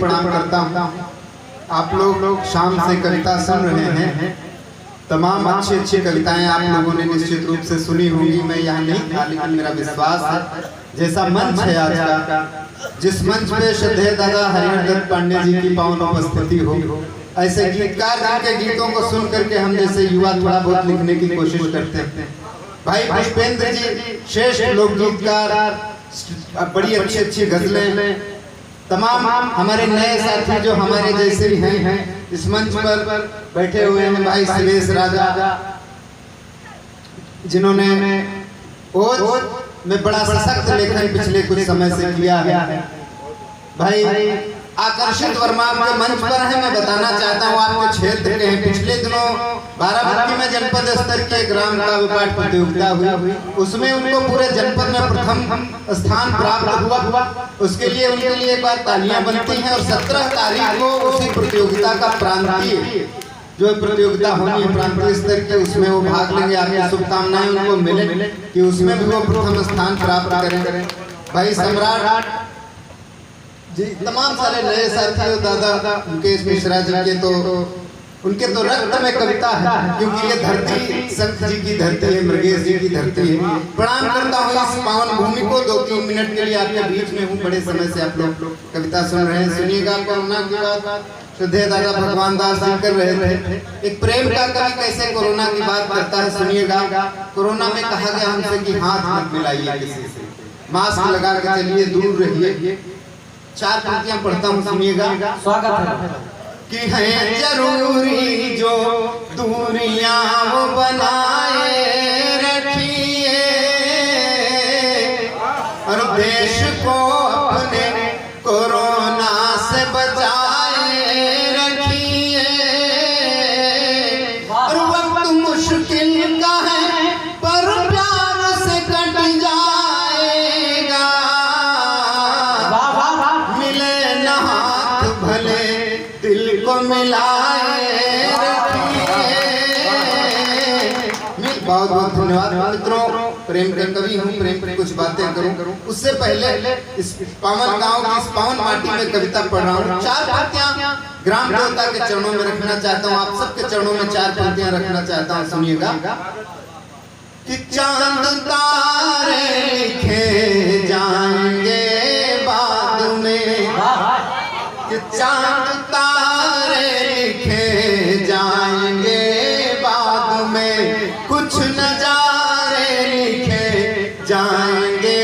प्रणाम करता हूँ। आप लोग शाम से कविता सुन रहे हैं। तमाम अच्छी अच्छी कविताएं आप लोगों ने निश्चित रूप से सुनी होंगी। मैं यहाँ नहीं था, लेकिन मेरा विश्वास है जैसा मंच है आज का, जिस मंच पे श्रद्धेय दादा हरिहर दत्त पांडे जी की पावन उपस्थिति हो, ऐसे गीतकार जिनके गीतों को सुन करके हम जैसे युवा थोड़ा बहुत लिखने की कोशिश करते हैं। भाई पुष्पेंद्र जी श्रेष्ठ लोक गीतकार, बड़ी अच्छी अच्छी गजलें, तमाम हमारे नए साथी जो हमारे जैसे ही हैं इस मंच पर बैठे हुए हैं। भाई सुरेश राजा जिन्होंने ओज में बड़ा सशक्त लेखन पिछले कुछ समय से किया है। भाई आकर्षित वर्मा के मंच पर है। मैं बताना चाहता हूँ आपके क्षेत्र के हैं। पिछले दिनों बाराबंकी में जनपद स्तर की ग्राम काव्य पाठ प्रतियोगिता हुई, उसमें उनको पूरे जनपद में प्रथम स्थान प्राप्त हुआ। उसके लिए उनके लिए एक बार तालियां बनती हैं। और 17 तारीख को उसी प्रतियोगिता का प्रांतीय जो प्रतियोगिता होनी है प्रांतीय स्तर के, उसमें वो भाग लेंगे। आपकी शुभकामनाएं उनको मिले कि उसमें भी वो प्रथम स्थान प्राप्त करें। भाई सम्राट जी, तमाम सारे नए साथियों, दादा मुकेश मिश्रा जी के तो उनके तो रक्त में कविता है, क्योंकि ये धरती संत जी की धरती है, मृगेश जी की धरती है। प्रणाम करता हूँ इस पावन भूमि को। 2-3 मिनट के लिए आपके बीच में हूँ। बड़े समय से आप लोग कविता सुन रहे हैं। सुनिएगा। कोरोना की बात श्रद्धेय दादा भगवान दास जी कर रहे थे। एक प्रेम का कवि कैसे कोरोना की बात करता है, सुनिएगा। कोरोना में कहा गया हमसे कि हाथ मत मिलाइए किसी से, मास्क लगा के चलिए, दूर रहिए। 4 पंक्तियां पढ़ता हूँ, सुनिएगा। स्वागत है। कि है जरूरी जो दूरियां वो बनाए रखिए, और देश को अपने कोरोना से बचाए रखिए। और वक्त मुश्किल का है पर प्यार से कट जाएगा। मिले न हाथ भले दिल को मिलाए रखिए। बहुत बहुत धन्यवाद मित्रों। प्रेम का कवि हूँ, प्रेम की कुछ बातें करूँ। उससे पहले इस पावन गांव की इस पावन माटी में कविता पढ़ रहा हूँ। 4 पंक्तियां ग्राम देवता के चरणों में रखना चाहता हूँ। आप सबके चरणों में 4 पंक्तियां रखना चाहता हूँ, सुनिएगा। कि चांद तारे लिखे जाएंगे बाद में, कि चांद तारे लिखे जाएंगे बाद में, कुछ नजारे लिखे जाएंगे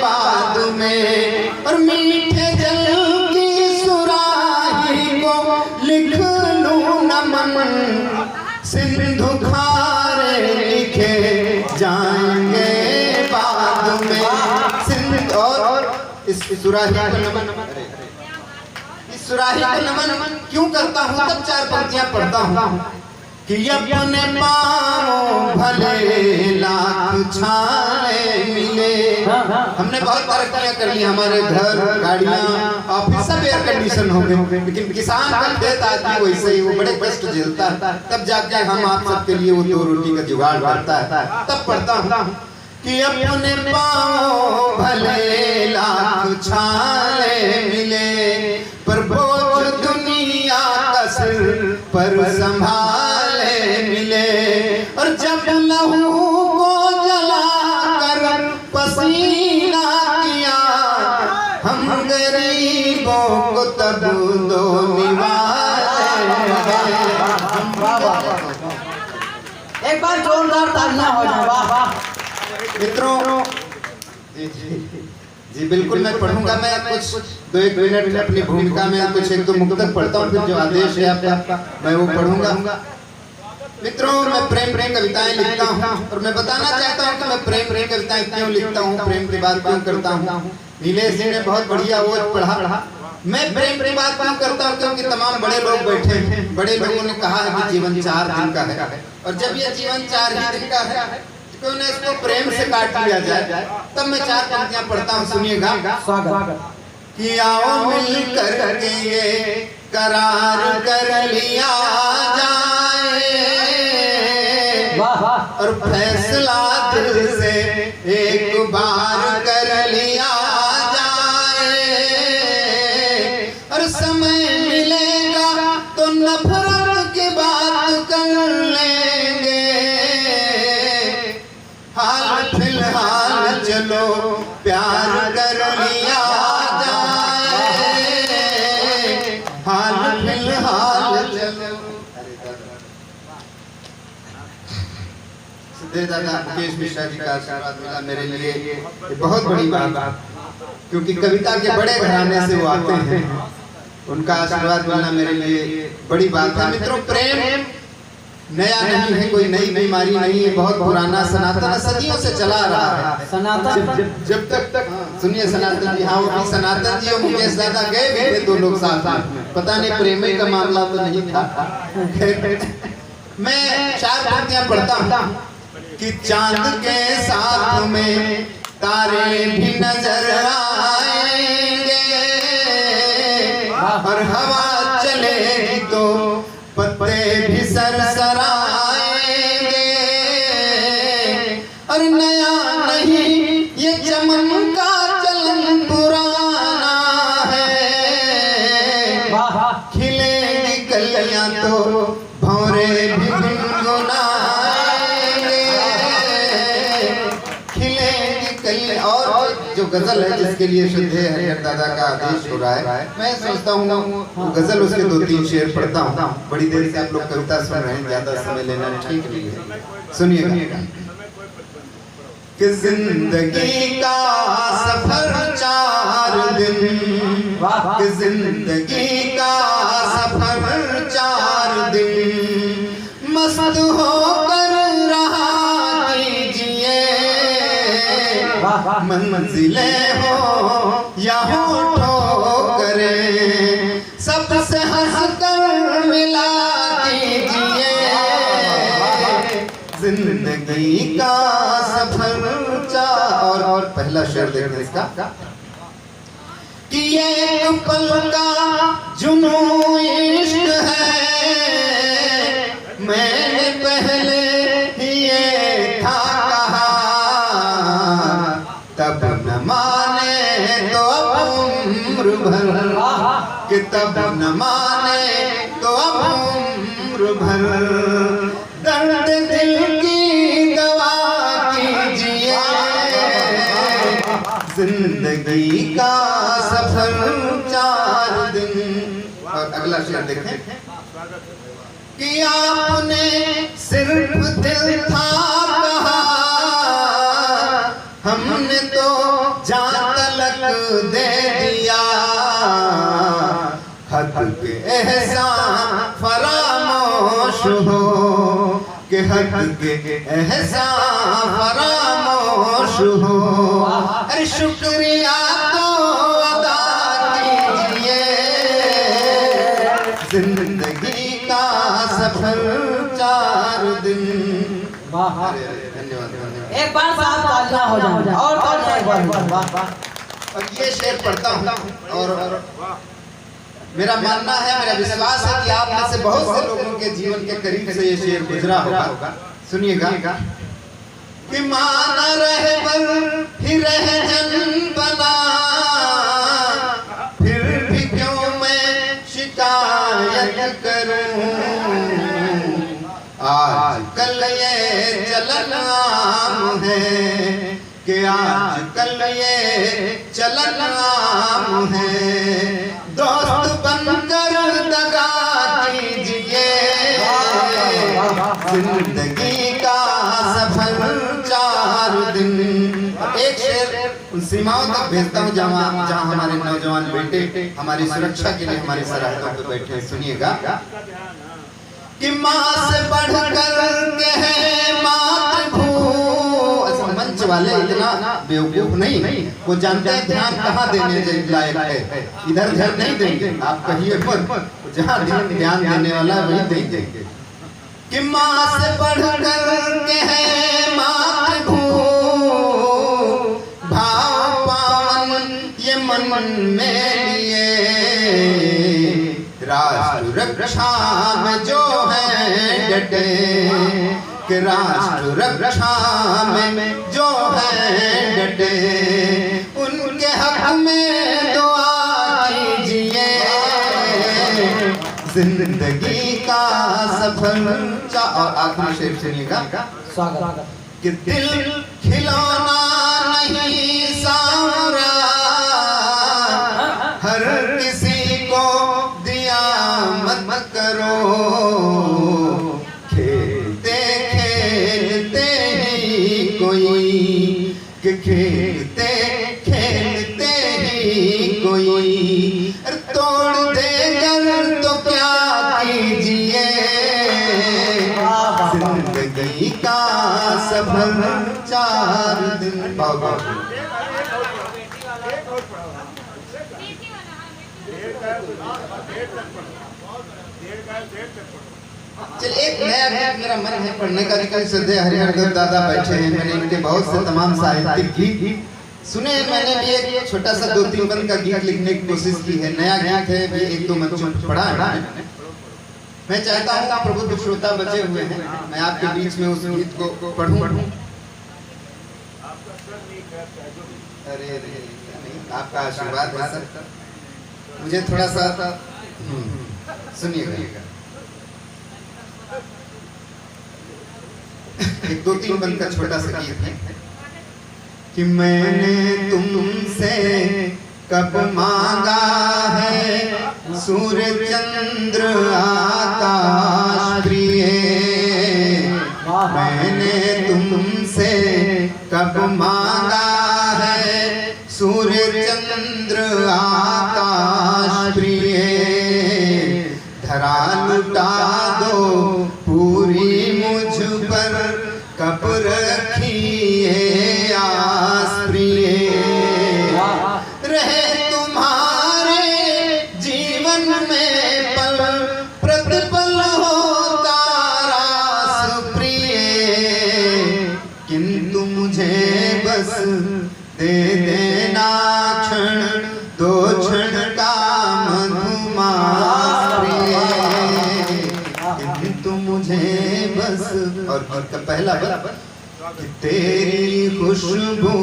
बाद में। और मीठे जल की सुराही को लिख लूं नमन, सिंधु खारे लिखे जाएंगे बाद में। सिंधु और इस सुराही को नमन, सुराही को नमन क्यों करता हूँ, तब 4 पंक्तियां पढ़ता हूँ। कि अपने पाँव भले लाख छाले मिले। हमने बहुत तरक्कियां कर ली, हमारे घर, गाड़ियां, ऑफिस सब एयर कंडीशन हो गए, लेकिन किसान का खेत आदमी वैसे ही वो बड़े कष्ट झेलता है। तब जाके हम आप सबके लिए वो 2 रोटी का जुगाड़ करता है। तब पढ़ता हूँ कि अपने पाँव भले लाख छाले मिले, पर बोझ दुनिया का सिर पर संभाले मिले। और जब लहू को जलाकर पसीना किया, हम गरीबों को तब दो निवाले। एक बार जोरदार तालियां हो जाए। वाह मित्रों। जी बिल्कुल, मैं पढ़ूंगा। मैं कुछ 2-1 मिनट अपनी भूमिका में कुछ 1-2 मुक्तक पढ़ता हूँ, फिर जो आदेश है आपका मैं वो पढ़ूंगा। मित्रों, मैं प्रेम कविताएं लिखता हूँ, और मैं बताना चाहता हूँ कि मैं प्रेम कविताएं क्यों लिखता हूँ, प्रेम की बात क्यों करता हूँ। नीलेश जी ने बहुत बढ़िया वो पढ़ा। मैं प्रेम की बात क्यों करता हूँ, क्योंकि तमाम बड़े लोग बैठे हैं। बड़े लोगों ने कहा है कि जीवन 4 दिन का है, और जब ये जीवन 4 ही दिन का है, क्यों न इसको प्रेम से काट लिया जाए। तब मैं 4 पंक्तियां पढ़ता हूँ, सुनिएगा। स्वागत। कि आओ मिल कर के ये करार कर लिया जाए, और फैसला दिल से एक बार कर लिया जाए। और समय मिलेगा तो नफरत की बात कर लेंगे। हाल फिलहाल चलो प्यार कर लिया जाए, हाल फिलहाल चलो। सिद्धे दादा मुकेश मिश्रा जी का आशीर्वाद मिला मेरे लिए, ये बहुत बड़ी बात, क्योंकि कविता के बड़े घराने से वो आते हैं, उनका आशीर्वाद मिलना मेरे लिए बड़ी बात है। मित्रों, प्रेम नया नहीं है, कोई नई बीमारी नहीं है, बहुत पुराना सनातन सदियों से चला आ रहा है। सनातन जब तक सुनिए सनातन जी, हाँ वो भी सनातन जी और मुकेश दादा गए भी थे, दो लोग साथ में, पता नहीं प्रेम का मामला तो नहीं था। मैं 4 पंक्तियां पढ़ता हूँ कि चांद के साथ में तारे भी नजर आएंगे, और हवा चलेगी तो पत्ते भी सरसराएंगे, और नया नहीं ये चमन का चलन पुराना है, खिलेंगी कलियां तो भौरे भी गुनगुनाएंगे, खिलेंगी कलियां। और जो गजल है जिसके लिए शुद्ध हरिहर दादा का आदेश हो रहा है, मैं सोचता हूँ गजल उसके 2-3 शेर पढ़ता हूँ। बड़ी देर से आप लोग कविता सुन रहे हैं, ज्यादा समय लेना ठीक नहीं है, सुनिएगा। कि जिंदगी का सफर 4 दिन, कि जिंदगी का सफर 4 दिन, मस्त होकर रहा कीजिए, मंजिलें हो या हो ठोकरें, सबसे हंसकर मिला कीजिए, जिंदगी का सफर 4। और पहला शेर देखिए इसका, कि एक पल का जुनून इश्क है, मैंने पहले ही ये था कहा, तब न माने तो अब उम्र भर, कि तब न माने तो अब उम्र भर, दर्द दिल की दवा कीजिए, जिंदगी का सफर 4 दिन। और अगला शेर देखें कि आपने सिर्फ दिल था कहा, हमने तो जान तलक दे दिया, हद के एहसान फरामोश हो, कि हद के एहसान फरामोश हो, अरे शुक्रिया तो अदा कीजिए, जिंदगी का सफर 4 दिन। धन्यवाद। एक बार साथ तालियां हो जाए और तालियां एक बार। और ये शेर पढ़ता हूँ और मेरा मानना है, मेरा विश्वास है कि आप में से बहुत से लोगों के जीवन के करीब से ये शेर गुजरा होगा। सुनिएगा कि माना रहे पर ही रह जन बना, फिर भी क्यों मैं शिकायत करूं, आज कल ये चलन आम है, कि आज कल ये चलन आम है, दोस्त बनकर दगा कीजिए, जिंदगी का सफर 4 दिन। एक शेर उन सीमाओं तक भेजता हूँ जहाँ हमारे नौजवान बेटे हमारी सुरक्षा के लिए हमारी सरहदों पे बैठे हैं। सुनिएगा कि माँ से बढ़कर के है मातृभूमि। मंच वाले इतना बेवकूफ नहीं, वो जानते हैं ध्यान कहाँ देने लायक है, इधर ध्यान नहीं देंगे, आप कहिए मत, जहाँ ध्यान देने वाला वही देंगे। कि माँ से बढ़कर के है मातृभूमि, भाव पावन ये मन में लिए, राष्ट्र रक्षा में जो है डटे, कि राष्ट्र रक्षा में जो है डटे, उनके हक में दुआ कीजिए, जिंदगी का सफर और आखिरी शेर सुनिएगा स्वागत कि दिल खिलौना नहीं सांवरा, हर किसी को दिया मत करो, खेलते खेलते ही कोई कि खेलते खेलते ही कोई तोड़ देकर तो क्या कीजिए, जिंदगी का सफर 4 दिन। चल एक नया गीत मेरा मन है पढ़ने का, कल श्रद्धेय हरिहरदेव दादा बैठे हैं, मैंने इनके बहुत से तमाम साहित्यिक गीत सुने। मैंने भी एक छोटा सा 2-3 बंद का गीत लिखने की कोशिश की है, नया गीत है, भी 1-2 मंचों पर पढ़ा है। मैं चाहता हूँ प्रबुद्ध श्रोता बचे हुए हैं, मैं आपके बीच में उस गीत को पढ़ूं। अरे आपका आशीर्वाद है सर, मुझे थोड़ा सा सुनिएगा। 1-2-3 बंद का छोटा सा गीत है कि मैंने तुमसे कब मांगा है सूर्य चंद्र आकाश प्रिय, मैंने तुमसे कब मांगा है सूर्य चंद्र आकाश प्रिय, धरा लुटा दो पूरी मुझ पर कब रखी है आस प्रिय, रहे तुम्हारे जीवन में पल प्रतिपल होता रास प्रिय, किंतु मुझे बस दे देना क्षण 2 क्षण का मधुमास प्रिय, किंतु मुझे बस। और का पहला बल कि तेरी खुशबू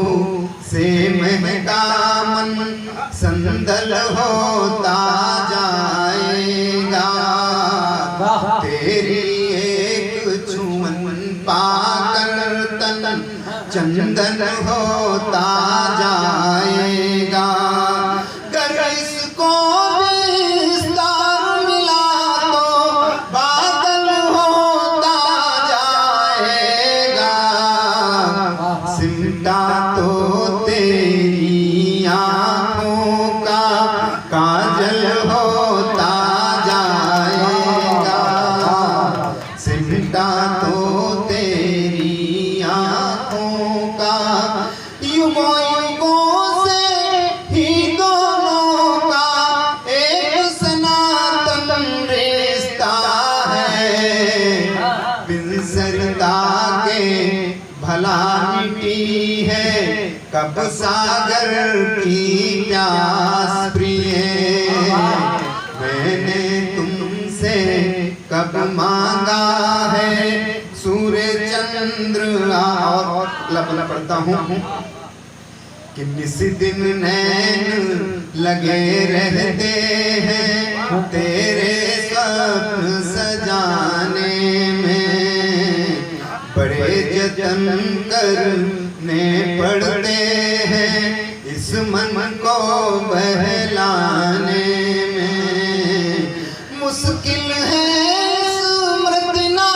से महका मन संदल होता जाएगा, तेरी एक चुमन पाकर तन चंदन होता जाएगा, अगर इसको विस्तार मिला तो बादल होता जाएगा, सिमटा तो तेरी आँखों का काजल होता जाएगा, सिमटा तो तेरी आँखों का युगों युगों से ही दोनों का एक सनातन रिश्ता है, बिन सरदा के भला मिटी है कब सागर की प्यास प्रिय, मैंने तुमसे कब मांगा है सूर्य चंद्र और लपला पढ़ता हूँ कि निस दिन नैन लगे रहते हैं तेरे स्वप्न सजाने में, बड़े जतन करने पड़ते हैं इस मन को बहलाने में, मुश्किल है स्मृति ना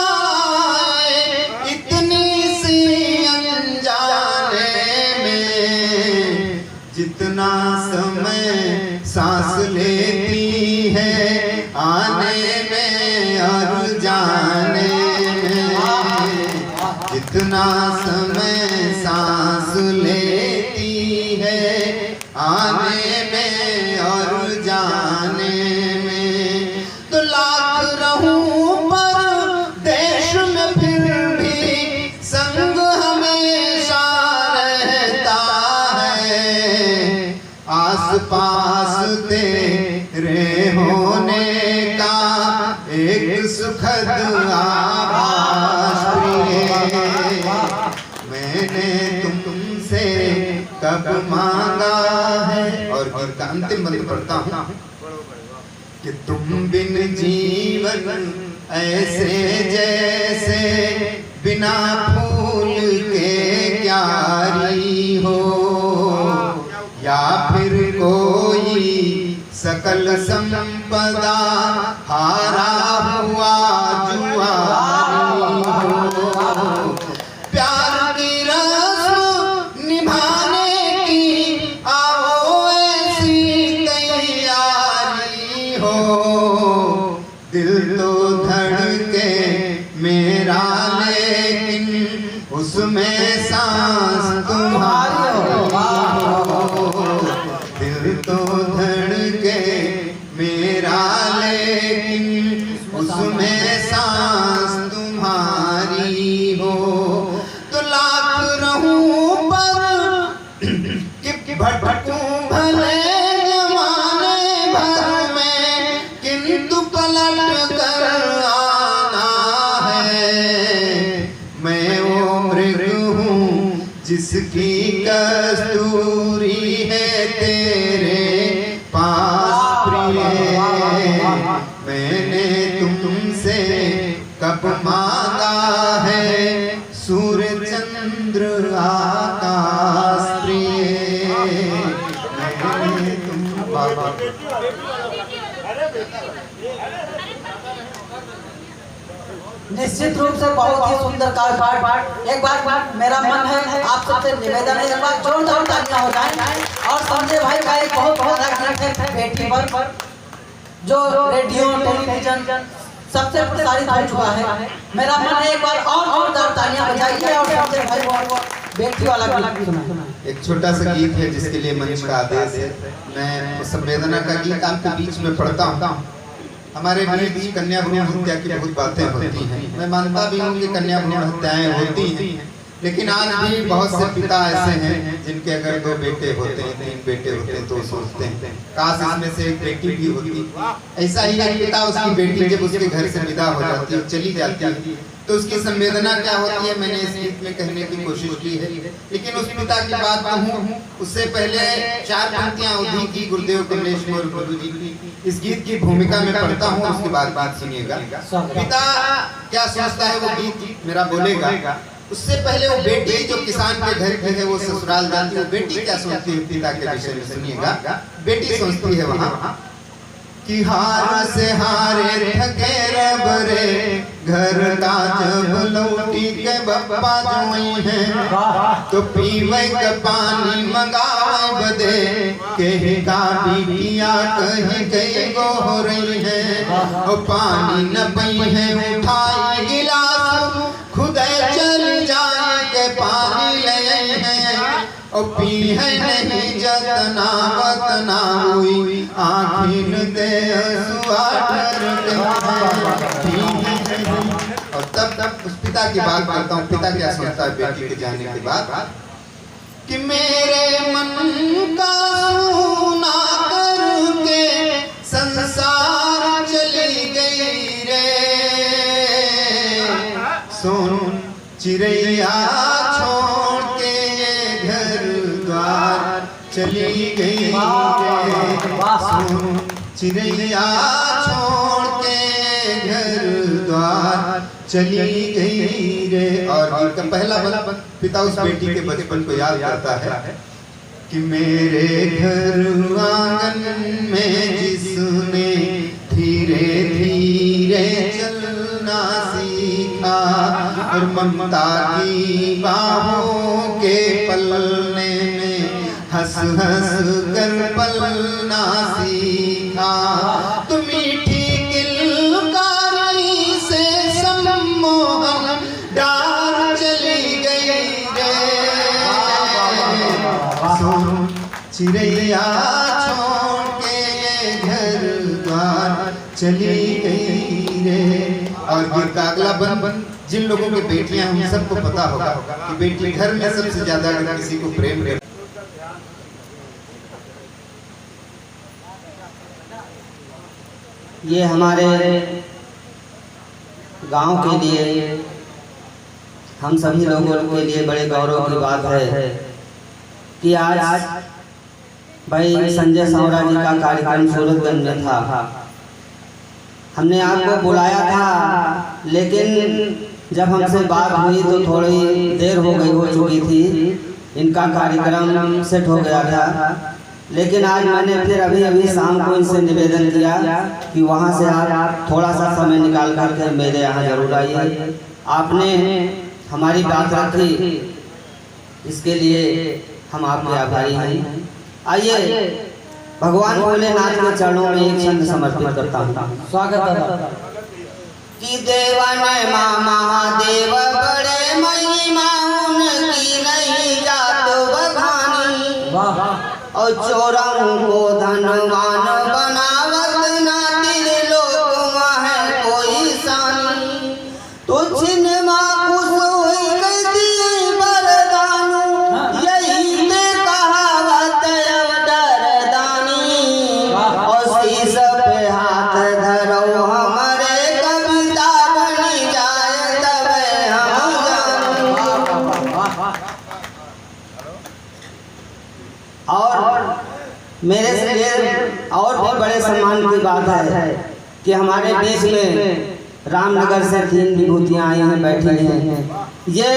इतनी सी अनजाने में, जितना समय सांस लेती है आने में और जाने में, जितना समय सांस लेती है आने में और जाने में, तो लाख रहूं पर देश में फिर भी संग हमेशा रहता है, आस पास तेरे होने का एक सुखद आभास प्रिय, मैंने तुमसे कब मांगा है। और गीत का अंतिम बंद पढ़ता हूँ कि तुम बिन जीवन ऐसे जैसे बिना फूल के क्यारी हो, या फिर कोई सकल संपदा हारा हुआ जुआरी हो। प्यार की रस्म निभाने की आओ ऐसी तैयारी हो, दिल तो धड़के मेरा लेकिन उसमें सांस तुम्हारी हो, दिल तो धड़के मेरा लेकिन उसमें सांस तुम्हारी हो। तो लाख रहूं पर कि भटकूं भले जमाने भर में, किंतु पलट कर आना है। मैं वो मृग हूँ जिसकी कस्तूरी है तेरे पास प्रिय, मैंने तुमसे कब मांगा है सूर्य चंद्र आकाश प्रिय, मैंने तुम निश्चित रूप से बहुत ही सुंदर पाठ। एक बार मेरा मन है आप सबसे निवेदन है, एक बार जोरदार तालियां हो जाएं। और संजय भाई का एक बहुत बड़ा गीत है बेटी पर, जो रेडियो टेलीविजन सबसे प्रसारित हो चुका है। मेरा मन है एक बार और जोरदार तालियां बजाइए और संजय भाई को बेटी वाला गीत सुनाएं। एक छोटा सा गीत है जिसके लिए मंच का आदेश है। मैं संवेदना का गीत आपके बीच में पढ़ता हूँ। हमारे बीच कन्या भ्रूण हत्या की बहुत बातें होती हैं। मैं मानता भी हूँ कि कन्या भ्रूण हत्याएं होती हैं, लेकिन आज भी बहुत से पिता ऐसे हैं जिनके अगर 2 बेटे होते हैं, 3 बेटे होते हैं, तो सोचते हैं काश इसमें से एक बेटी भी होती। ऐसा ही एक पिता उसकी बेटी जब उसके घर से विदा हो जाती है, चली जाती है, तो उसकी संवेदना क्या होती है मैंने इस गीत में कहने की कोशिश की है। लेकिन उस पिता की बात कहूँ उससे पहले 4 पंक्तियां अवधि की गुरुदेव कमलेश मौर्य प्रभु जी की इस गीत की भूमिका में पढ़ता हूँ, उसके बाद बात सुनिएगा। पिता क्या सोचता है वो गीत मेरा बोलेगा। उससे पहले वो बेटी जो किसान के घर की है वो ससुराल जाती है, वो बेटी क्या सोचती है पिता के विषय में सुनिएगा। बेटी सोचती है वहाँ कि हार से हारे थके रबरे, घर का जब लौटी के बप्पा जोई है, तो पीवे के पानी मंगावे बदे, कहीं का बिटिया कहीं कहीं गो हो रही है, और पानी न पई है उठाई गिलास, खुद चल जाए के पानी ले हैं, और पी है नहीं जतना वतना हुई आखिन दे और तब उस पिता की बात करता हूँ। पिता क्या सोचता है बेटी के जाने के बाद कि मेरे मन का सुना करके संसार चली गई रे, सोन चिड़ैया छोड़ के घर द्वार चली गई रे, सोन चिड़ैया छोड़ के घर द्वार चली गई रे। और गीत का पहला बंद पिता उस बेटी के बचपन को याद करता है कि मेरे घर आंगन में जिसने धीरे धीरे चलना सीखा, और ममता की बाहों के पलने में हंस हंस कर पलना सीखा, तो मीठी किलकारी से सम्मोहन डाल चली गई रे, सोन चिड़ैया छोड़ के घर द्वार चली गई रे। और गीत का अगला बंद जिन लोगों की बेटियां हम सबको पता होगा कि बेटी घर में सबसे ज्यादा अगर किसी को प्रेम करे, ये हमारे गांव के लिए, हम सभी लोगों के लिए बड़े गौरव की बात है कि आज भाई संजय सावरा जी का कार्यक्रम सूरतगंज में था। हमने आपको बुलाया था, लेकिन जब हमसे बात हुई तो थोड़ी देर हो चुकी थी, इनका कार्यक्रम सेट हो गया था। लेकिन आज मैंने फिर अभी शाम को इनसे निवेदन किया कि वहाँ से आप थोड़ा सा समय निकाल करके मेरे यहाँ जरूर आइए। आपने हमारी बात रखी, इसके लिए हम आपके आभारी हैं। आइए भगवान भोलेनाथ के चरणों में एक छंद समर्पित करता हूँ। स्वागत है कि देवन माँ महादेव बड़े महिमा उनकी नहीं जात बखानी, और चोरों को धनवान बनावत ना त्रिलोक में कोई सानी। तो छिन माँ खुश हुई कहती बरदानू, यही ते कहावत अब डरदानी। और शीश पे हाथ धरो हमारे कविता बनी जाए तबे हम जानू। और मेरे से और भी बड़े सम्मान की बात है कि हमारे बीच में रामनगर से 3 विभूतियाँ आई हैं, बैठी हैं। ये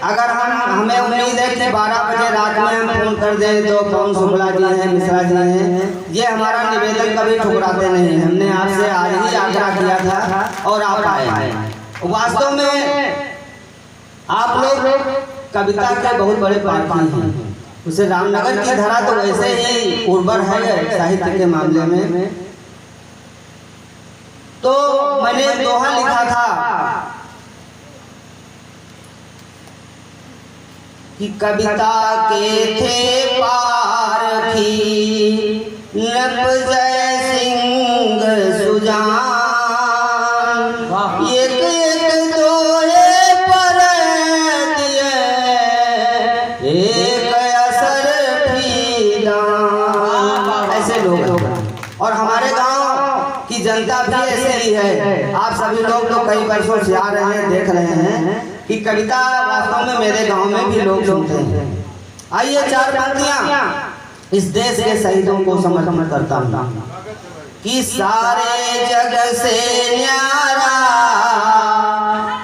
अगर हमें उम्मीद है कि 12 बजे रात में हम फोन कर दें तो पवन शुक्ला जी हैं, मिश्रा जी हैं, ये हमारा निवेदन कभी ठुकराते नहीं। हमने आपसे आज ही आग्रह किया था और आप आए। वास्तव में आप लोग कविता के बहुत बड़े पाठी हैं। उसे रामनगर की धरा तो वैसे ही उर्वर है साहित्य के मामले में। तो मैंने दोहा लिखा था कि कविता के थे पारखी नपजय सिंह सुजान, एक एक दोहे पर दिए एक असर फीदान। ऐसे लोग और हमारे गांव की जनता भी ऐसे ही है। आप सभी लोग तो कई वर्षों से आ रहे हैं, देख रहे हैं कि कविता वास्तव में मेरे गांव में भी लोग सुनते हैं। आइए 4 पंक्तियां इस देश के शहीदों को समर्पित करता हूँ कि सारे जग से न्यारा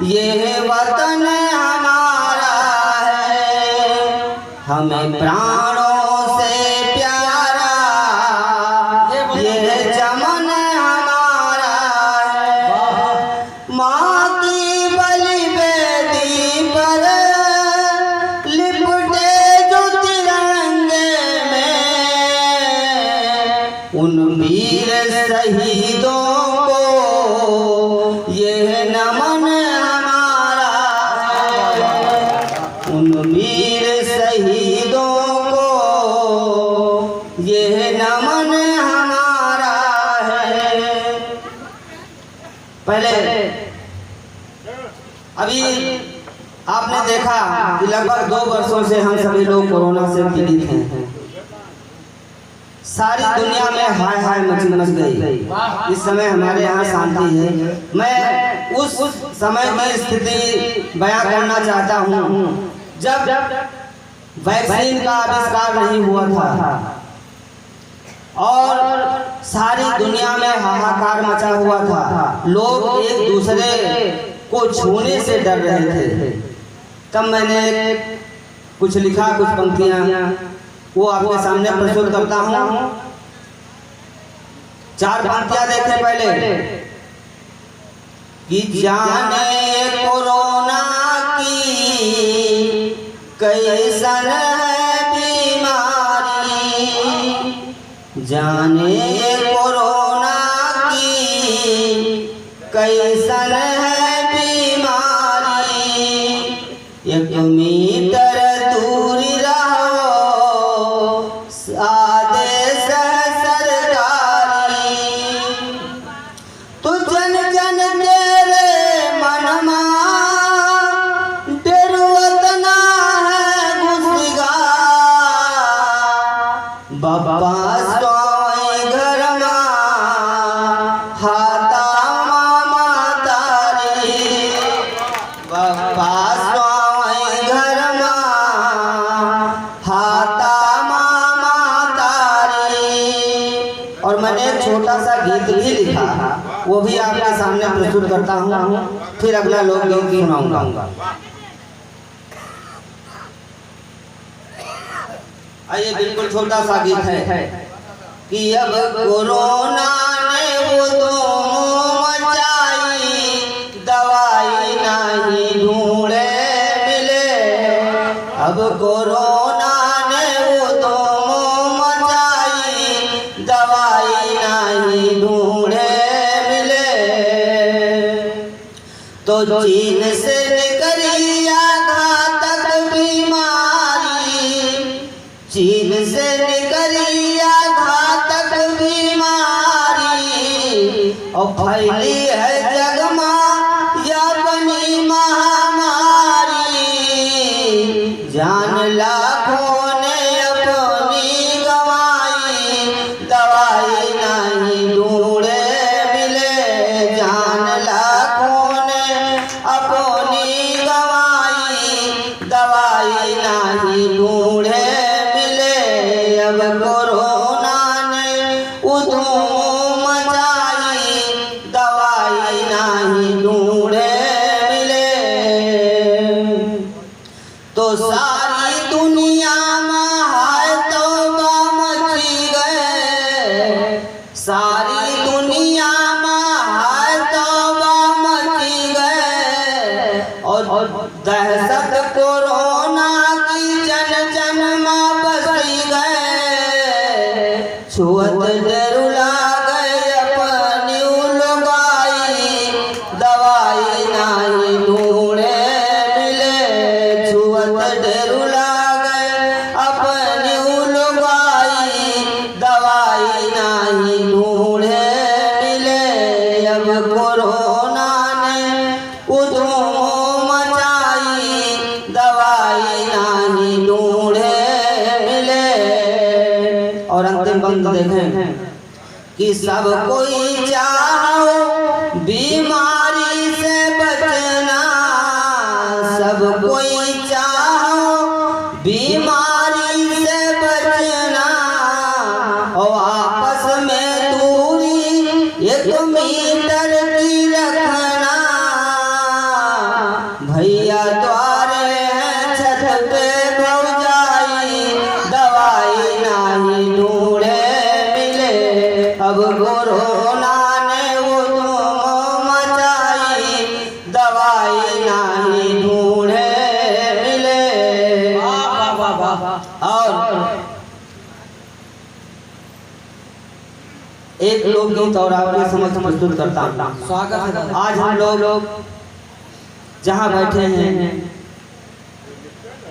ये वतन हमारा है, हमें प्राणों से प्यारा ये चमन हमारा है। माँ की बलि बेदी पर लिपटे जो तिरंगे में, उन वीर शहीदों को ये नमन हमारा है। उन वीर शहीदों को ये नमन हमारा है। पहले अभी आपने देखा कि लगभग 2 वर्षों से हम सभी लोग कोरोना से पीड़ित हैं। सारी दुनिया में हाय हाय मच गई। इस समय हमारे यहाँ शांति है। मैं उस समय की स्थिति बयां करना चाहता हूँ जब वैक्सीन का आविष्कार नहीं हुआ था और सारी दुनिया में हाहाकार मचा हुआ था। लोग एक दूसरे को छूने से डर रहे थे। तब मैंने कुछ लिखा, कुछ पंक्तियां वो आपके सामने प्रस्तुत करता हूँ। 4 पंक्तियां देखें पहले कि जाने कोरोना की कैसन है बीमारी, जाने कोरोना की कैसन है बीमारी। 1 मीटर दूरी रहो आदेश सरकारी, तो जन जन तेरे मनमा डेरुवत ना है घुसगा। बाबा स्वामी घर हाथा माता वो भी आपके सामने प्रस्तुत करता हूँ, फिर अगला लोकगीत सुनाऊंगा। आइए, बिल्कुल छोटा सा गीत है कि अब कोरोना ने वो धूम मचाई, दवाई नहीं ढूंढे मिले। अब कोरोना ने वो धूम मचाई, दवाई नहीं ढूंढे मिले। तो चीन से निकली घातक बीमारी, चीन से निकली घातक बीमारी, और फैली है जग में या बनी महामारी। जान लाखों ने अपनी गंवाई, दवाई नहीं ढूंढे मिले। जान लाखों ने अपनी गंवाई, दवाई नहीं ढूंढे। अब कोरोना ने धूम मचाई, दवाई नहीं ढूंढे मिले। तो सारी दुनिया में है तौबा मची गए, सारी दुनिया में है तौबा मची गए। और दहशत कोरोना की जन जन में बसी गए। छुअत डरुला गए अपनी लुगाई, दवाई नहीं ढूंढे मिले। छुअत डरुला गए अपनी लुगाई, दवाई नहीं ढूंढे मिले। अब कोरोना ने धूम मचाई, दवाई नहीं ढूंढे मिले। और अंतिम पंक्ति देखें कि सब कोई चाहो बीमारी से बचना, सब कोई चाहो बीमारी से बचना। और आपस में दूरी 1 मीटर की रखना। भैया द्वारे हैं छत पे भौजाई, दवाई नहीं ढूंढे मिले। अब कोरोना ने वो धूम मचाई, दवाई नहीं ढूंढे मिले। और एक लोकगीत और आपके समक्ष प्रस्तुत करता हूँ। स्वागत है। आज हम लोग जहाँ बैठे हैं,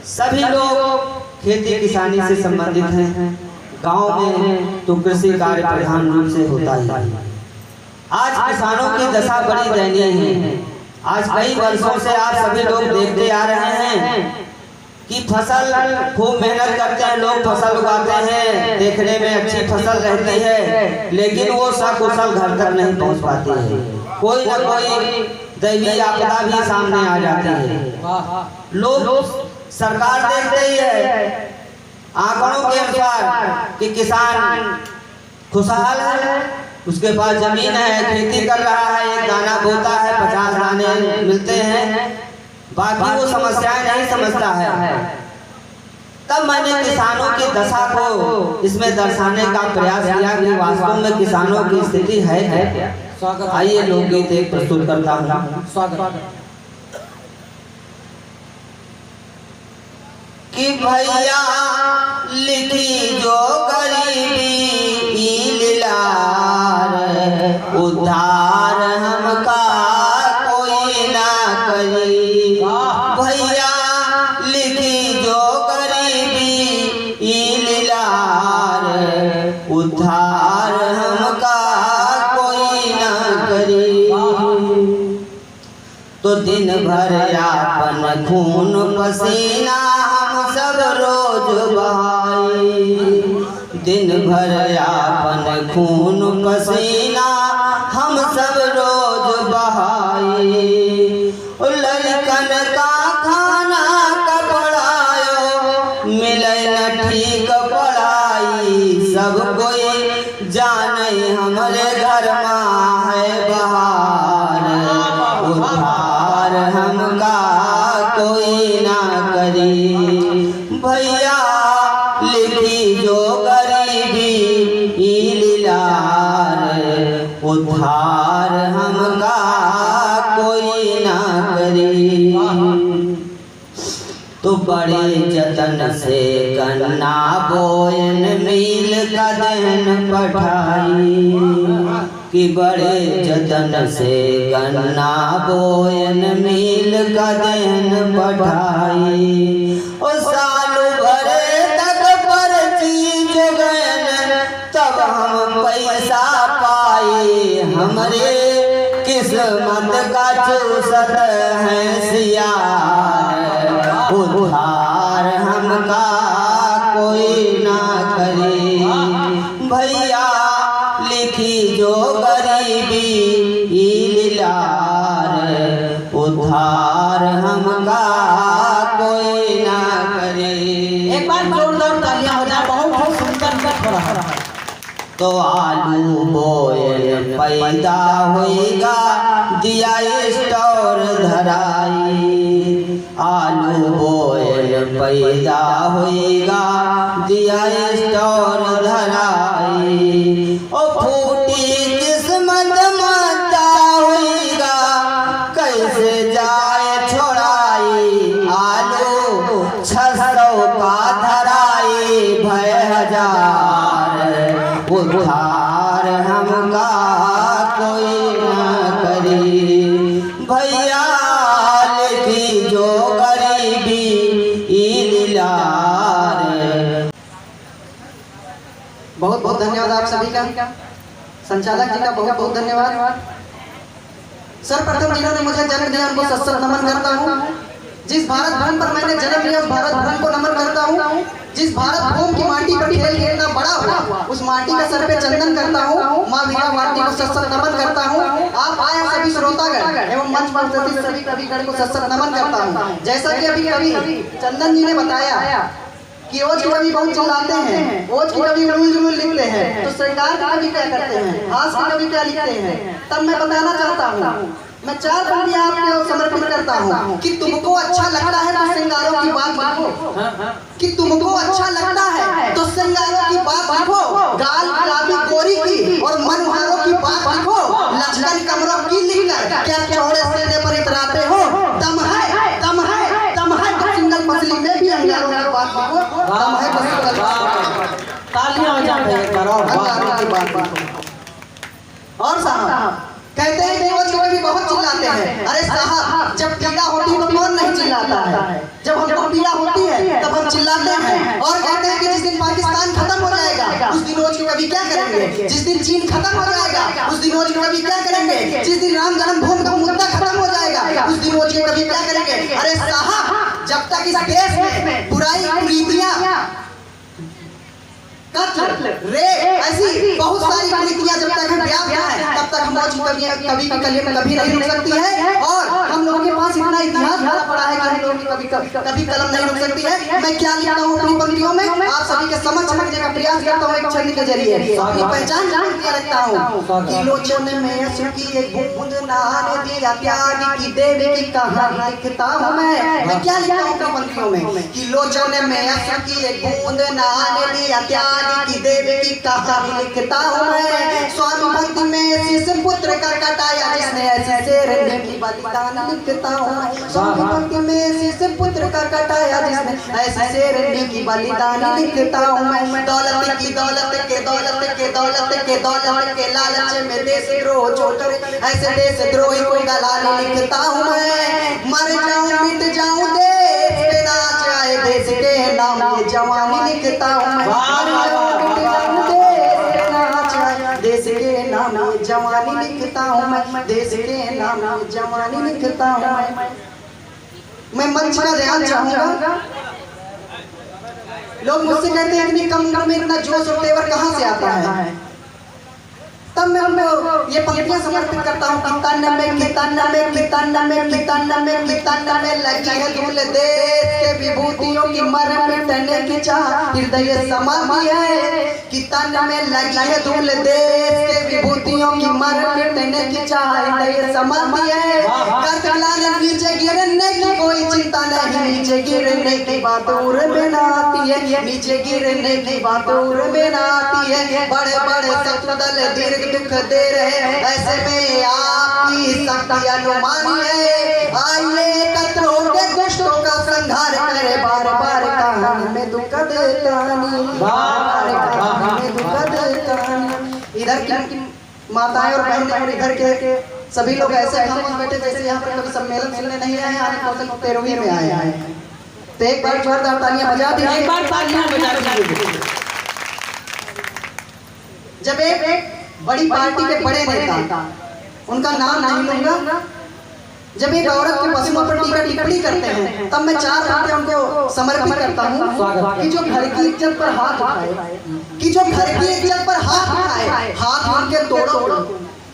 सभी लोग खेती किसानी से संबंधित हैं। गांव में तो कृषि कार्य प्रधान रूप से होता ही है। आज किसानों की दशा बड़ी दयनीय है। आज कई वर्षों से आप सभी लोग देखते आ रहे हैं कि फसल खूब मेहनत करते हैं लोग, फसल उगाते हैं, देखने में अच्छी फसल रहती है, लेकिन वो सकुशल घर तक नहीं पहुंच पाती है। कोई न कोई दैवीय आपदा भी सामने आ जाती है। लोग सरकार देखते ही है आंकड़ों के अनुसार कि किसान खुशहाल है, उसके पास जमीन है, खेती कर रहा है, एक दाना बोता है, 50 दाने मिलते हैं, बाकी वो समस्याएं नहीं समझता है। तब मैंने किसानों की दशा को इसमें दर्शाने का प्रयास किया कि वास्तव में किसानों की स्थिति है क्या। आइए लोकगीत एक प्रस्तुत करता हूँ। स्वागत कि भैया लिखी जो गरीबी लीलार, उद्धार हमका कोई ना करी। भैया लिखी जो गरीबी लीलार, उद्धार हमका कोई ना करी। तो दिन भर यापन खून पसीना हम सब रोज बहाई, दिन भर यापन खून पसीना हम सब रोज बहाई। लड़कन का खाना कपड़ायो मिले न ठीक पढ़ाई, सब कोई जाने हमारे घर में है उद्धार हमका कोई ना करी। तो बड़े जतन से गन्ना बोयन मील का देन पठाई, कि बड़े जतन से गन्ना बोयन मील का देन पठाई। और साल भरे तक पर्ची जोगन तब हम पैसा पाई। हमरे किस्मत का चूसत है सियार, उद्धार हमका कोई ना करे। भैया लिखी जो गरीबी लीलार, उद्धार हमका कोई ना करे। एक बार जोरदार तालियां हो जाए, बहुत सुंदर गीत हो रहा है। तो आलू बोयल पैदा होएगा, दिया स्टोर धराई। आलू बोयल पैदा होएगा, दिया स्टोर धराई। ओ फूटी किस्मत माता होएगा, कैसे जाए छोड़ाई। आलू 600 का धराई, भय 1000, उद्धार हमका कोई ना करी। भैया लिखी जो गरीबी लीलार। बहुत बहुत धन्यवाद आप सभी का, संचालक जी का बहुत बहुत धन्यवाद। सर्वप्रथम जिन्होंने मुझे जन्म दिया उनको सत नमन करता हूँ। जिस भारत भूमि पर मैंने जन्म लिया उस भारत भूमि को नमन करता हूँ। जिस भारत भूमि की माटी पर खेल खेलना बड़ा हुआ उस माटी का सर पे चंदन करता हूँ। माँ वीरा माटी को सत नमन करता हूँ। आप आए सभी श्रोतागण एवं मंच पर उपस्थित सभी कविगण को सत नमन करता हूँ। जैसा कि अभी कवि चंदन जी ने बताया कि ओज के कवि बहुत चिल्लाते हैं, ओज के कवि उलझुल जुलूल लिखते हैं, तो सरकार के कवि क्या करते हैं, हास के कवि क्या लिखते हैं। तब मैं बताना चाहता हूँ, मैं 4 पंक्तियां आपको समर्पित करता हूँ कि तुमको अच्छा लगता है तो श्रृंगारों की बात लिखो, कि तुमको अच्छा लगता है तो श्रृंगारों की बात लिखो। गाल गुलाबी गोरी की और मनोहारों की बात लिखो। लचकन कमरों की लिखकर क्या चौड़े सीने पर इतराते हो। दम है दम है दम है तो सिंगल मछली में भी अंगारों की बात लिखो। दम है तो सिंगल तालियां हो जाते हैं अंगारों की बात लिखो। और साहब कहते हैं कि वो कभी बहुत चिल्लाते हैं। अरे साहब जब पीड़ा होती है तो कौन नहीं चिल्लाता है। जब हमको पीड़ा होती है तब हम चिल्लाते हैं। और कहते हैं कि जिस दिन पाकिस्तान खत्म हो जाएगा उस दिन रोज के कभी क्या करेंगे। जिस दिन चीन खत्म हो जाएगा उस दिन रोज के कभी क्या करेंगे। जिस दिन राम जन्मभूमि का मुद्दा खत्म हो जाएगा उस दिन रोज के कभी क्या करेंगे। अरे साहब जब तक इस देश में बुराई कुरीतियां कत्ल रे ऐसी बहुत सारी कुरीतियां जब तक हम व्याप्त हैं तब तक हम कभी की कलम कभी नहीं रुक सकती है। और हम लोगों के पास इतना इतिहास भरा पड़ा है कि हम लोगों की कभी कलम नहीं रुक सकती है। मैं क्या लिखता हूँ अपनी पंक्तियों में आप सभी के समक्ष रखने का प्रयास करता हूँ। एक छंद के जरिए अपनी पहचान जान के रखता हूँ। किलोचन में असुकी एक बूंद नाने दिया त्याग की देवी की कहानी लिखता हूँ मैं क्या लिखता हूँ अपनी पंक्तियों में। किलोचन में असुकी एक बूंद नाने दिया त्याग की देवी की कहानी लिखता हूँ मैं। स्वामी भक्ति में शीश पुत्र का कटाया जिसने ऐसी शेरनी की बलिदान लिखता हूँ। स्वामी भक्ति में शीश पुत्र का कटाया जिसने ऐसी शेरनी की बलिदान लिखता हूँ मैं। दौलत की दौलत के दौलत के दौलत के दौलत के लालच में देशद्रोह छोटे ऐसे देशद्रोही को गलाने लिखता हूँ मैं। मर जाऊँ मिट जाऊँ देश पे नाच आए देश के नाम ये जवानी लिखता हूँ मैं। देश के नाम जवानी लिखता हूँ मैं। देश के नाम जवानी लिखता हूँ मैं मंच का ध्यान चाहूंगा। लोग मुझसे कहते हैं इतनी कम उम्र में इतना जोश और तेवर कहाँ से आता है। तब मैं उनको ये पंक्तियां समर्पित करता हूँ। कितन में लगी है धूल देश के विभूतियों की मर मिटने की चाह हृदय समाधि है। कितन में लगी है धूल देश के विभूतियों की मर मिटने की चाह हृदय समाधि है। कतलाने नीचे गिरने की कोई चिंता नहीं। नीचे गिरने की बात उड़ में आती है। नीचे गिरने की बात उड़ में आती है। बड़े बड़े शत्रु दल दीर्घ दुख दे रहे, ऐसे में आपकी शक्ति अनुमानी है। आइए एकत्र होके दुष्टों का संहार करे, बार बार कहानी में दुख दे कहानी, बार कहानी में दुख दे कहानी। इधर की माताएं और बहनें और इधर के सभी लोग ऐसे खामोश बैठे जैसे यहाँ पर कभी सम्मेलन सुनने नहीं आए, आज तो 13वीं में आए हैं। तो एक बार जोरदार तालियां बजा दीजिए, एक बार तालियां बजा दीजिए। जब एक बड़ी पार्टी के बड़े नेता, उनका नाम नहीं लूंगा, जब एक औरत के पशुओं पर टीका टिप्पणी करते हैं, तब मैं 4 घंटे उनको समर्पित करता हूँ कि जो घर की इज्जत पर हाथ उठाए, कि जो घर की इज्जत पर हाथ उठाए, हाथ उनके तोड़ो,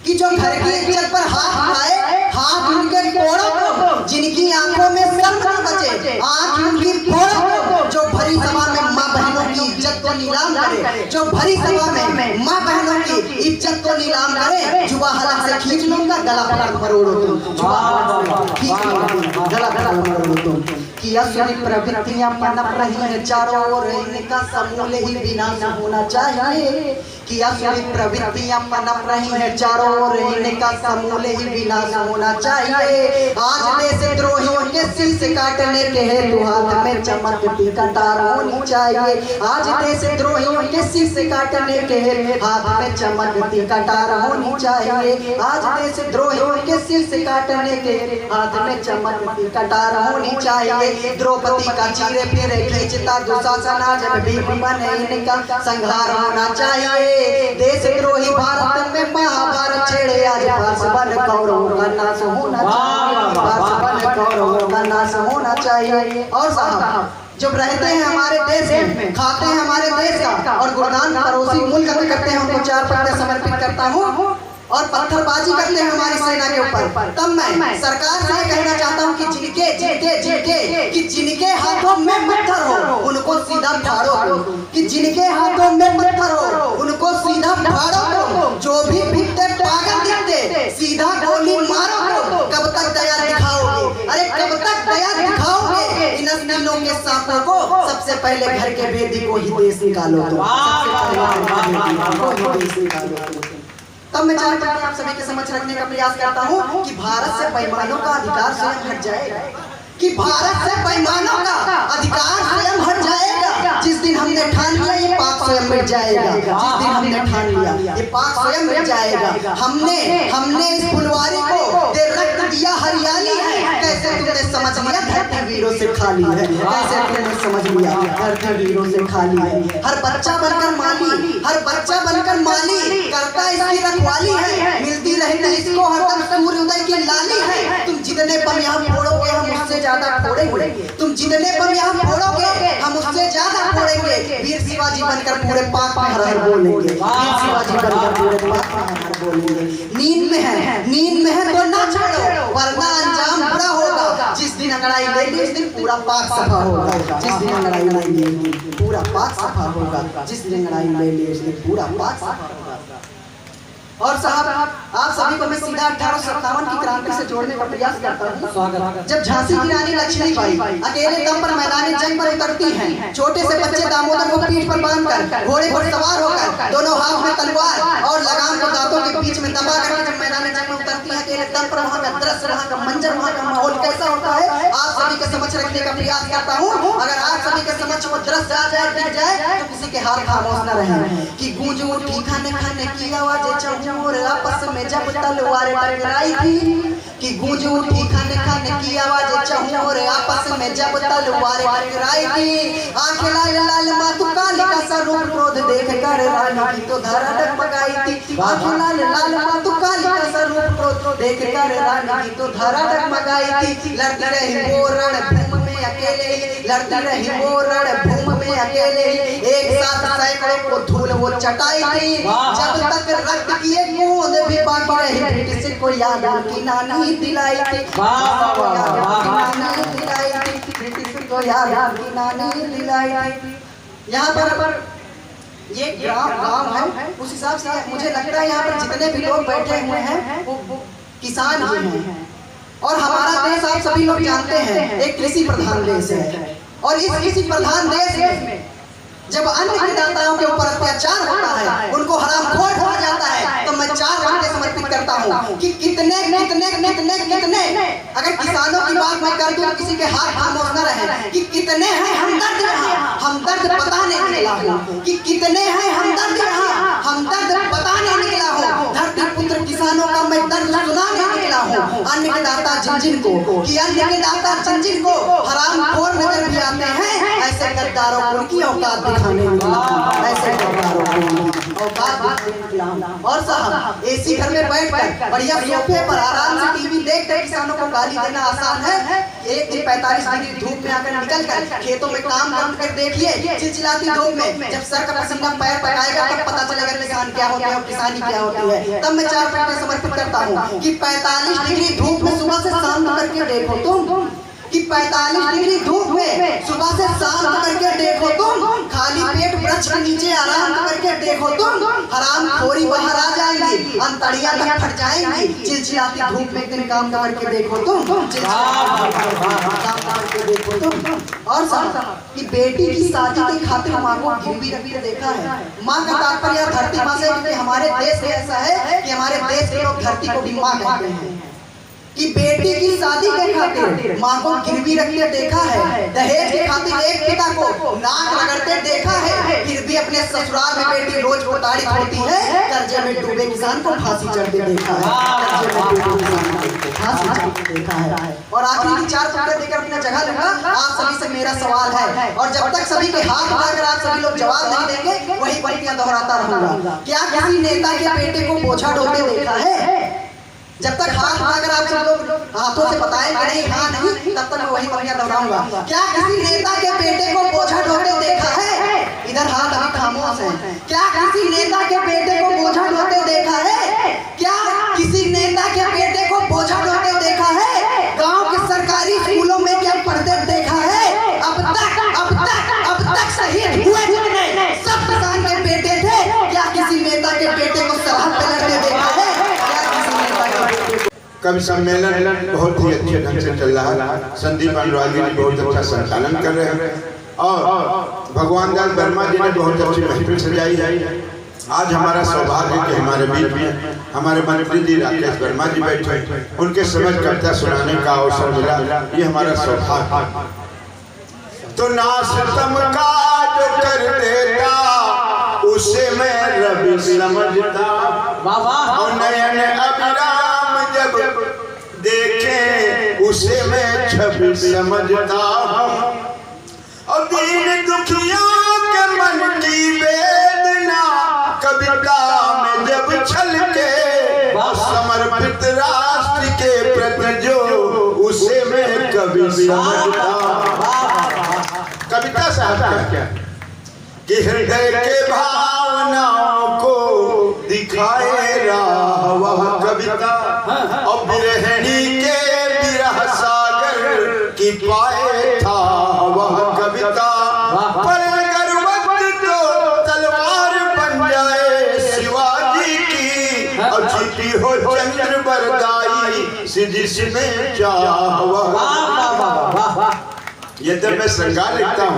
कि जो घर की इज्जत पर हाथ उठाए, हाथ उनके तोड़ो, जिनकी आंखों में शर्म न बचे, आंख उनकी फोड़ो, जो भरी सभा में माँ बहनों की इज्जत को नीलाम करे, जो भरी सभा में माँ बहनों की इज्जत को नीलाम करे, जुबा हलक से खींच लूंगा, गला पकड़ मरोड़ो तुम, जुबा हलक से खींच लूंगा, गला पकड़ मरोड़ो तुम। कि असुरी प्रवृत्तियां पनप रही हैं चारों ओर, इनका समूल ही विनाश होना चाहिए। कि असुरी प्रवृत्तियां पनप रही हैं चारों ओर, इनका समूल ही विनाश होना चाहिए। आज देशद्रोहियों के शीश काटने के हेतु हाथ में चमकती कटार होनी चाहिए। आज देशद्रोहियों के शीश काटने के हेतु हाथ में चमकती कटार होनी चाहिए। आज देशद्रोहियों के शीश काटने के हाथ में चमकती कटार होनी चाहिए। द्रौपदी का चीरे फिरे खींचता दुशासन, आज भीम बने, इनका संहार होना चाहिए। देशद्रोही भारत में महाभारत छेड़े, आज पासवान कौरवों का नाश होना चाहिए, पासवान कौरवों का नाश होना चाहिए। और साहब जब रहते हैं हमारे देश में, खाते हैं हमारे देश का और गुणगान पड़ोसी मुल्क में करते हैं, उनको 4 पत्ते समर्पित करता हूँ और पत्थरबाजी करते हैं हमारी सेना के ऊपर, तब मैं सरकार से कहना चाहता हूँ कि जिनके हाथों में पत्थर हो उनको सीधा फाड़ो, कि जिनके हाथों में पत्थर हो उनको सीधा फाड़ो। जो भी भिड़ते पागल दिखते सीधा गोली मारो। कब तक दया दिखाओगे? अरे कब तक दया दिखाओगे इन अस्तिनों के सांपों को? सबसे पहले घर के भेदी को ही देश निकालो, तब मैं चाहता हूँ आप सभी के समक्ष रखने का प्रयास करता हूँ कि भारत से बेईमानों का अधिकार स्वयं हट जाएगा, कि भारत से बेईमानों का अधिकार स्वयं हट जाएगा। जिस दिन हमने ठान लिया ये पाक स्वयं मिट जाएगा, जिस दिन हमने ठान लिया ये पाक स्वयं मिट जाएगा। हमने इस फुलवारी को दे रख दिया हरियाली है, कैसे तुमने समझ लिया धरती वीरों से खाली है, कैसे तुमने समझ लिया धरती वीरों से खाली है। हर बच्चा बनकर माली, हर बच्चा बनकर माली करता इसकी रखवाली है, मिलती रहती इसको हरदम सूर्योदय की लाली है। तुम जितने बम यहाँ फोड़ोगे हम उससे ज्यादा फोड़ेंगे, तुम जितने बम यहाँ फोड़ोगे हम उससे ज्यादा फोड़ेंगे। वीर शिवाजी बनकर पूरे पाक में हर हर बोलेंगे, वीर शिवाजी बनकर पूरे पाक में हर हर बोलेंगे। नींद में है तो ना छोड़ो, वरना अंजाम बुरा होगा। जिस दिन अंगड़ाई लेगी उस दिन पूरा पाक सफा होगा, जिस दिन अंगड़ाई लेगी पूरा पाक सफा होगा, जिस दिन अंगड़ाई लेगी उस दिन पूरा पाक सफा होगा। और साहब आप सभी को मैं सीधा 1857 की क्रांति से जोड़ने का प्रयास करता हूँ। जब झांसी की रानी लक्ष्मीबाई अकेले दम पर मैदानी जंग पर उतरती हैं, छोटे से बच्चे दामोदर को पीठ पर बांधकर घोड़े पर सवार होकर दोनों हाथ में तलवार और लगाम को दांतों के बीच में दबा कर जब मैदानी जंग में उतरती है अकेले दम पर, वहाँ का दृश्य, वहाँ का मंजर, वहाँ का माहौल कैसा होता है आप सभी के समक्ष रखने का प्रयास करता हूँ। अगर आप सभी के समक्ष वो दृश्य आ जाए, दिख जाए, तो किसी के हाथ खामोश न रहे। कि गूंज उठी खाने की आवाज़ चौर आपस में जब तलवार टकराई थी, कि गूंज उठी खाने की आवाज चौर आपस में जब तलवार टकराई थी। आंखें लाल लाल मातु कालिका सा रूप क्रोध देख कर रानी की तो धरा डगमगाई थी। आंखें लाल लाल मातु कालिका सा रूप क्रोध देख कर रानी की तो धरा डगमगाई थी। लड़ती रही वो रणभूमि में अकेले, लड़ती रही वो रणभूमि में अकेले, एक साथ सैकड़ों को धूल वो चटाई थी। जब तक रक्त किए खून भी बाकी रही, किसी को याद की नानी दिलाई थी, किसी को याद की नानी दिलाई थी। यहाँ पर ये गांव है, उस हिसाब से मुझे लगता है यहाँ पर जितने भी लोग बैठे हुए हैं वो किसान ही हैं। और हमारा देश आप सभी लोग जानते हैं एक कृषि प्रधान देश है, और इस कृषि प्रधान देश में जब अन्य के दाताओं के ऊपर अत्याचार होता है, उनको हरामखोर कहा जाता है, तो मैं 4 घंटे समर्पित करता हूँ कि कितने कितने कितने कितने, अगर किसानों की बात मैं कर दूं किसी के हाथ खामोश न रहे, कि कितने हैं हमदर्द यहाँ, हमदर्द बताने निकला हूँ, कि कितने हैं हमदर्द यहाँ, हमदर्द बताने निकला हूँ। धरती पुत्र किसानों का मैं दर्द सुनाने निकला हूँ। अन्न के दाता जिन को, कि अन्न के दाता जिन को हरामखोर नजर भी आते हैं, ऐसे गद्दारों को उनकी औकात दिखाने निकला हूँ, ऐसे गद्दारों को औकात दिखाने निकला हूँ। और साहब एसी घर में बैठकर बढ़िया सोफे पर आराम से टीवी देखकर किसानों को गाली देना आसान है। एक दिन 45 डिग्री धूप में आकर निकलकर खेतों में काम कर देखिए, चिलचिलाती धूप में जब सर का पसीना पैर पकाएगा तब पता चलेगा किसान क्या होता है और किसानी क्या होती है। तब मैं 4 घंटे समर्पित करता हूँ कि 45 डिग्री धूप में सुबह से शाम करके देखो तुम, कि 45 डिग्री धूप में सुबह से शाम करके देखो तुम, खाली पेट वृक्ष के नीचे आराम करके देखो तुम, हरामखोरी बाहर आ जाएंगी, अंतड़ियां तक फट जाएंगी। चिलचिलाती धूप में एक दिन काम करके देखो तुम, काम करके देखो तुम। और साहब कि बेटी की शादी के खातिर माँ को गिरवी रख के देखा है। माँ का तात्पर्य धरती माँ से, क्योंकि हमारे देश में ऐसा है कि हमारे देश के लोग धरती को भी माँ कहते हैं, कि बेटी की शादी के खातिर माँ को गिरवी रख के देखा है। दहेज के खातिर एक पिता को नाक रगड़ते देखा है, फिर भी अपने ससुराल में बेटी रोज प्रताड़ित होती है। कर्जे में डूबे किसान को फांसी चढ़ते देखा है, कर्जे में डूबे किसान को फांसी चढ़ते देखा है। और आखिरी 4 टुकड़े देकर अपनी जगह लूंगा। आप सभी से मेरा सवाल है, और जब तक सभी के हाथ उठाकर आप सभी लोग जवाब नहीं देंगे वही पंक्तियां दोहराता रहूंगा। क्या किसी नेता के बेटे को बोझा ढोते देखा है? जब तक हाथ उठाकर आप सब लोग हाथों से बताएंगे नहीं हाँ नहीं, तब तक मैं वही पंक्तियां दोहराऊंगा। क्या किसी नेता के बेटे को बोझा ढोते देखा है? इधर हाथ अभी खामोश है। क्या किसी नेता के बेटे को बोझा ढोते देखा है? क्या किसी नेता के बेटे को बोझा ढोते देखा है? गाँव के सरकारी स्कूलों में क्या पढ़ते देखा है? अब तक शहीद हुए जितने सब किसान के बेटे थे, क्या किसी नेता के बेटे को सरहद पे लड़ते देखा है? कवि सम्मेलन बहुत ही अच्छे ढंग से चल रहा है। संदीप अनुरागी जी बहुत अच्छा संचालन कर रहे हैं और भगवान दास वर्मा जी ने बहुत अच्छी महफिल सजाई है। आज हमारा सौभाग्य कि हमारे बीच में हमारे मंत्री जी राकेश वर्मा जी बैठे, उनके समझ कविता सुनाने का अवसर मिला, ये हमारा सौभाग्य। तो नासितम का जो कर देता उसे मैं रवि समझता, और नयन अभिराम जब देखे उसे मैं छवि समझता, और दीन दुखियों के मन की वेदना कविता में जब छलके, समर्पित राष्ट्र के प्रति जो उसे मैं कवि समझता। कविता साहब क्या कि हृदय के भावनाओं को दिखाए राह वह कविता, और बिरहनी के विरह सागर की पाए था वह कविता। पर अगर वक्त तो तलवार बन जाए शिवाजी की, और छिपी हो चंद्र बरदाई से जिसमें चाह वह। ये तो मैं श्रृंगार लिखता हूँ,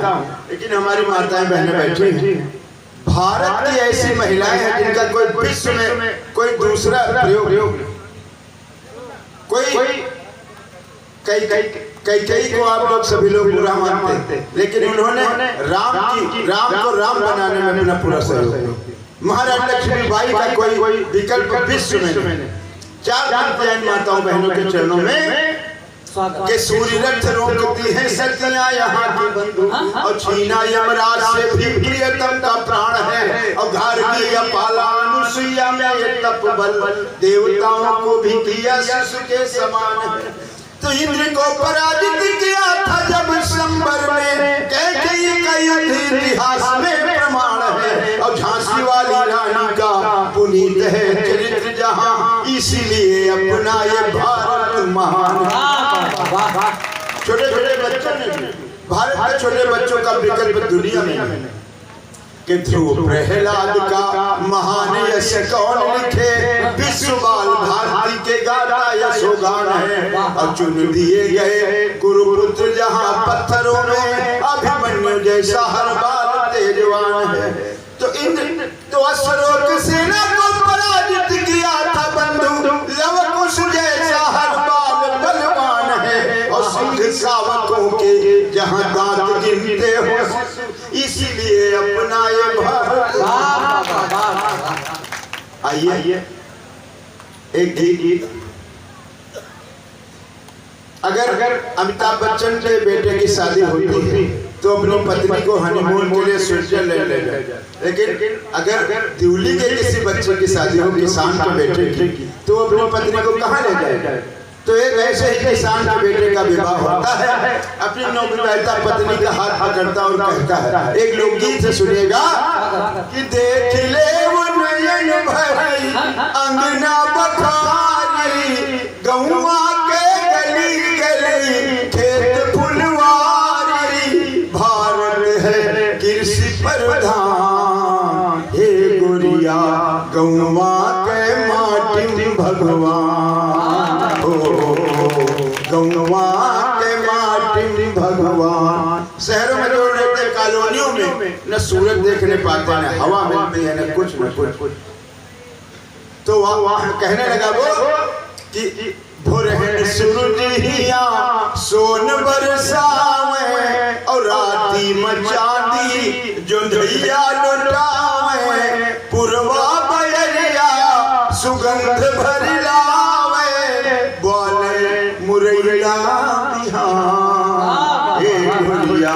लेकिन हमारी माताएं बहनें बैठी हैं। भारत की ऐसी महिलाएं हैं जिनका कोई विश्व में कोई दूसरा प्रयोग, कोई कई को आप लोग सभी लोग बुरा मानते हैं, लेकिन उन्होंने राम को राम बनाने में अपना पूरा सहयोग दिया। महारानी लक्ष्मीबाई का कोई विकल्प विश्व में नहीं। 4 पंक्तियां माताओं बहनों के चरणों में के सूर्य रथ रोकती है सतियां यहाँ की बंधु, और छीना यमराज से भी प्रियतम का प्राण है, और घर की अपाला अनुसुईया में ये तपबल देवताओं को भी किया शिशु के समान है। तो इंद्र को पराजित किया था जब संबर में, कैकेयी का युद्ध इतिहास में प्रमाण है, और झांसी वाली रानी का पुनीत है चरित्र जहां, इसीलिए अपना ये भारत महान। छोटे छोटे बच्चों ने, भारत के छोटे बच्चों का विकल्प दुनिया में कि ध्रुव प्रहलाद का महान यश कौन लिखे, विश्व बाल भारती के गाता यशोगान है, और चुन दिए गए कुरुपुत्र जहां पत्थरों में अभिमन्यु जैसा हर बार तेज जवान है। तो इंद्र तो असुरों की सेना को पराजित किया था बंधु, लव कुश जैसा हर बाल बलवान है। और सिंह शावकों के जहां दांत गिनते हो, इसीलिए अपना ये भारत। आइए एक गीत। अगर अमिताभ बच्चन के बेटे की शादी होती है तो अपनी पत्नी को हनीमून के लिए स्विट्जरलैंड ले जाए, लेकिन अगर दिल्ली के किसी बच्चे की शादी हो किसान के बेटे की तो अपनी पत्नी को कहाँ ले जाए? तो एक ऐसे ही किसान के बेटे का विवाह होता है, अपनी नवविवाहिता पत्नी का हाथ पकड़ता और कहता है, एक लोकगीत से सुनिएगा कि देख ले वो नयन भरी अंगना बखारी, गौवा के गली गली खेत फुलवारी, भारत है कृषि प्रधान, हे गोरिया गौवा के माटी भगवान, गौवा के माटी भगवान। शहरों में जो रहते कॉलोनियों में न सूरज देखने पाते न हवा मिलती है न कुछ न कुछ। तो वहाँ कहने लगा वो कि भोरहन सूरजिया सोन बरसावे और राती मचांदी जोंधड़िया लुटावे, पुरवा बयरिया सुगंध भर लावे, बोले मुरैया बिहार, हे भैया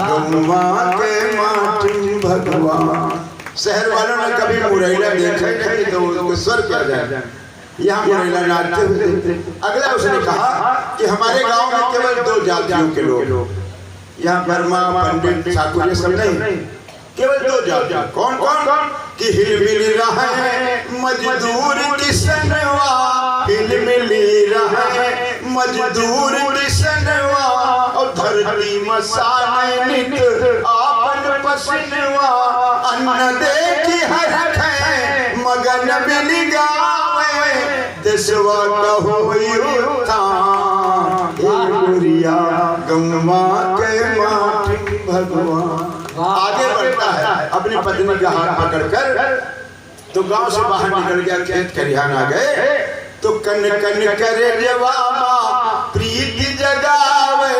गौवा के माटी भगवान। शहर वालों ने कभी मुरैया देखा नहीं तो उसको स्वर क्या जाए, यहाँ मुरैया नाचते हुए। अगला उसने कहा कि हमारे गांव में केवल 2 जातियों के लोग, यहाँ वर्मा पंडित ठाकुर ये सब नहीं, केवल 2 जातियां। कौन कौन? कि हिलमिल रहे मजदूर किसनवा, हिलमिल रहे मजदूर किसनवा, और धरती मसाने नित आपन पसनवा, अन्न देखी हर खे मगन बिल गावे, देशवा कहो युत्थान, गोरिया गंगवा के माटी भगवान। आगे बढ़ता है अपनी पत्नी का हाथ पकड़कर, तो गांव से बाहर निकल गया, खेत खलिहान आ गए, तो कन कन करे जवाबा प्रीति जगावे,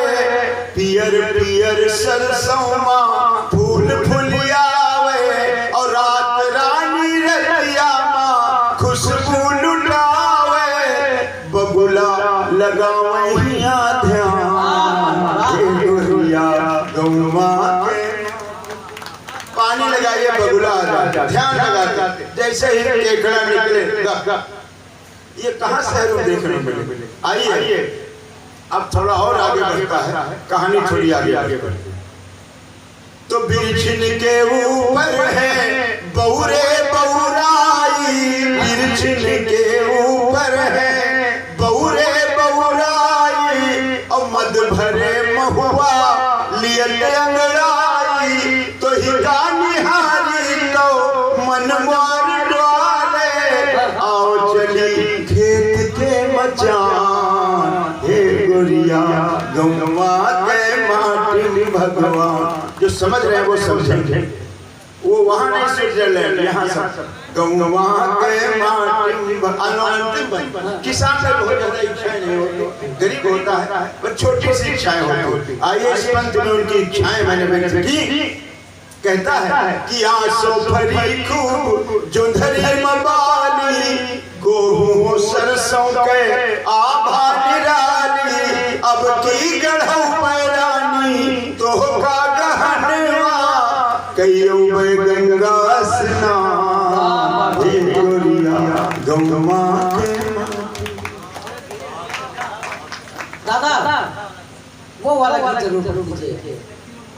पियर पियर सरसों मां फूल फुलियावे, और रात रानी रतिया मां खुशबू लुटावे, बबुला लगावैया ध्यान, गोरिया गौवा के पानी लगाइए बबुला ध्यान लगाते, जैसे ही केकड़ा निकले। ये कहाँ शहरों देखने मिले। आइए अब थोड़ा और आगे बढ़ता है, कहानी थोड़ी आगे बढ़ती। तो बिरछिन के ऊपर है बौरे बौराई, बिरछिन के ऊपर है बौरे बौराई, और मद भरे महुआ लियत अंगड़ाई, तो हिका निहारी तो मन मार डाले, आओ चली खेत के मचान, हे गोरिया गौवा के माटी भगवान। जो समझ रहे हैं वो समझेंगे, वो वहाँ नहीं स्विट्जरलैंड, यहाँ सब गौवा के माटी भगवान। किसान में बहुत ज्यादा इच्छाएं नहीं होती, गरीब होता है पर छोटी सी इच्छाएं होती। आइए इस पंथ में उनकी इच्छाएं मैंने व्यक्त की। कहता है कि आंसू भरी खूब जोंधरी मबाली, गोहूं सरसों के आभा निराली, अब की गढ़ऊ पैरानी तो का गहनवा, कईयों में गंगा स्नान, हे गोरिया गौवा के। दादा वो वाला गीत जरूर कीजिए।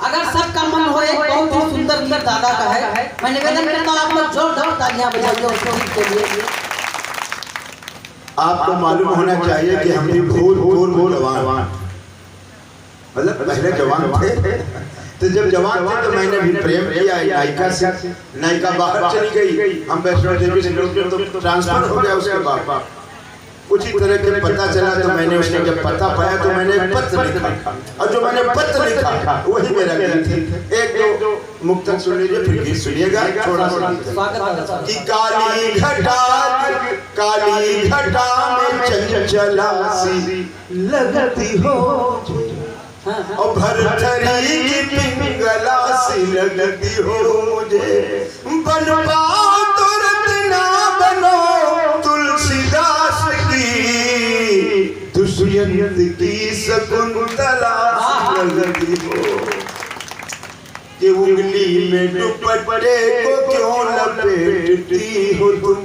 अगर सबका मन हो, एक बहुत ही सुंदर गीत दादा का है, मैं निवेदन करता हूँ आप लोग जोरदार तालियां बजाइए उस गीत के लिए। आपको मालूम होना चाहिए कि हम भी भूल जवान, मतलब पहले जवान थे, तो जब जवान थे तो मैंने भी प्रेम किया नायिका से, नायिका बाहर चली गई, हम वैष्णो देवी से तो ट्रांसफर हो गया। उसके बाद उसी तरह के पता चला, तो मैंने उसका जब पता पाया तो मैंने एक पत्र लिखा, और जो मैंने पत्र लिखा वही मेरा गीत है। एक दो मुक्तक सुन लीजिए, फिर गीत सुनिएगा। थोड़ा सा कि काली घटा में चंचला सी लगती हो और भरथरी की पिंगला सी लगती हो मुझे। बन पाओ तुरंत ना बनो तुलसीदास की, दुष्यंत की शकुंतला सी लगती हो। कि उंगली में दुपट्टे को क्यों लपेटती हो तुम,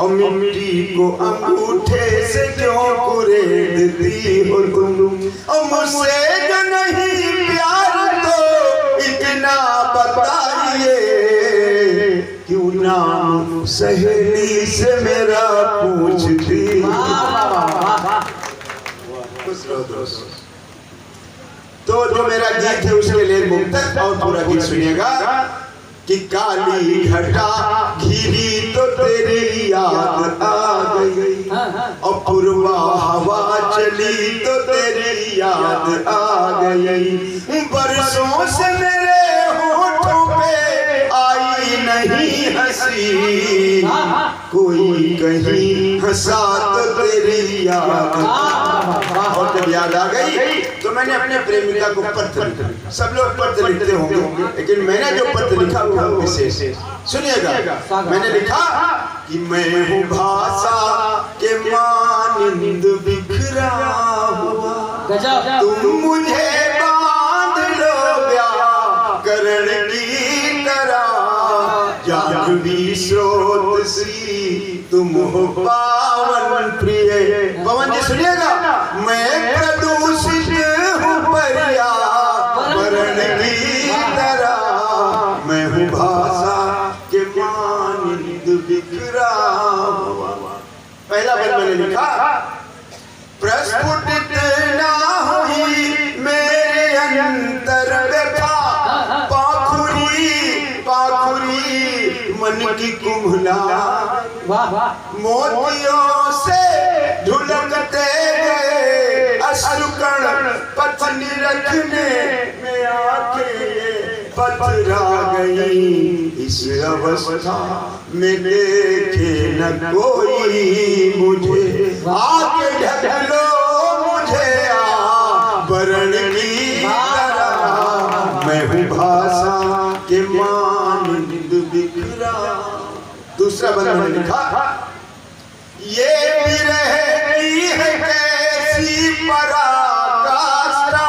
और मिट्टी को अंगूठे से क्यों कुरेदती हो तुम। और मुझसे जो नहीं प्यार तो इतना बताइए, क्यों नाम सहेली से मेरा पूछती। तो जो मेरा गीत है उसके लिए मुक्तक और पूरा गीत सुनिएगा। कि काली घटा घिरी तो तेरी याद आ गई, और पूर्वा हवा चली तो तेरी याद आ गई। बरसों से मेरे होठों पे आई नहीं हंसी, कोई कहीं हंसा तो तेरी याद। और जब याद आ गई तो मैंने अपने प्रेमिका को पत्र लिखा। सब लोग पत्र लिखते होंगे, लेकिन मैंने जो पत्र लिखा वो विशेष। सुनिएगा, मैंने लिखा कि मैं हूँ भाषा के मानिंद बिखरा हुआ, तुम मुझे बांध लो व्याकरण की तरह। जाह्नवी स्रोत सी तुम हो पावन प्रिय। पवन जी सुनिएगा, मैं प्रदूषित हूँ पर्यावरण की तरह, मैं हूँ भाषा के मानिंद बिखरा हुआ। पहला बंद मैंने लिखा, प्रस्फुटित ना हुई मेरे अंतर व्यथा, मन की कुम्हला मोतियों से ढुलकते गए अश्रुकण, पत्नी रखने में आके पथरा गई। इस अवस्था में देखे न कोई मुझे, आके ढक लो मुझे आवरण की तरह। मैं हूँ भाषा के मानिंद बिखरा। दूसरा बंदा मैंने लिखा, ये विरह की है कैसी पराकाष्ठा,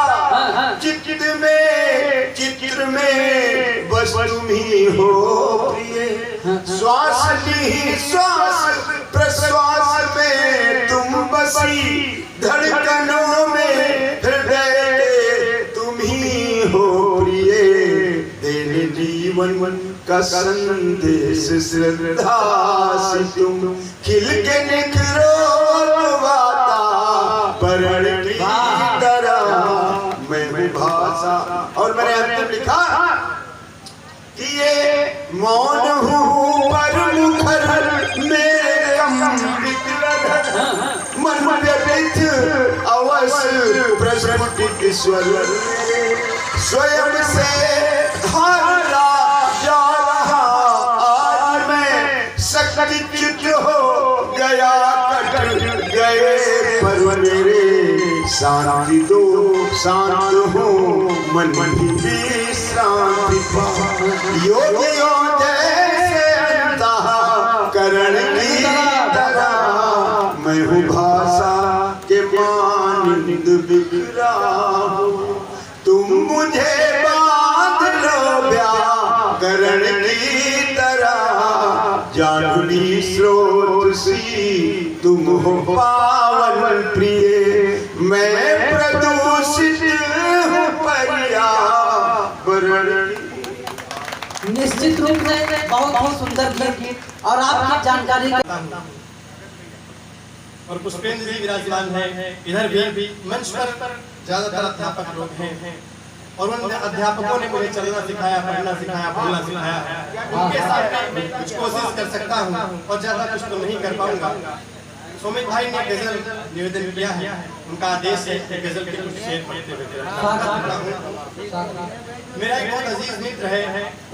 चित्र में बस तुम ही हो प्रिय। श्वास ली श्वास प्रश्वास में तुम बसी, धड़कनों में हृदय के तुम ही हो प्रिय। तेरे जीवन का संदेश श्रद्धा से तुम खिल के निखरो वातावरण की तरह। मैं भाषा। और मैंने अंतिम लिखा कि ये मौन हूँ पर मुखर मेरे कंपित मन व्यथित अवश्य प्रस्फुटित स्वर, स्वयं से हारा जा रहा आज मैं, शक्तिच्युत हो गया कट गए पर मेरे। शांति दो शांत हो मन भी शांति पा, योगियों जैसे अंतःकरण की तरह। मैं हूँ भाषा के मानिंद बिखरा हूँ, तुम मुझे बांध लो व्याकरण की तरह। जाह्नवी स्रोत सी तुम हो पावन प्रिय, मैं प्रदूषित हूँ पर्यावरण। निश्चित रूप से बहुत ही सुंदर गीत और आपकी जानकारी और पुष्पेंद्र जी विराजमान हैं। इधर भी मंच पर ज्यादातर अध्यापक लोग हैं और उन अध्यापकों ने मुझे चलना सिखाया, पढ़ना सिखाया, बोलना सिखाया। उनके साथ मैं कुछ कोशिश कर सकता हूँ और ज्यादा कुछ तो नहीं कर पाऊंगा। सुमित भाई ने गजल निवेदन किया है, उनका आदेश है कि गजल के कुछ शेर पढ़ते हुए। मेरा एक बहुत अजीज मित्र है,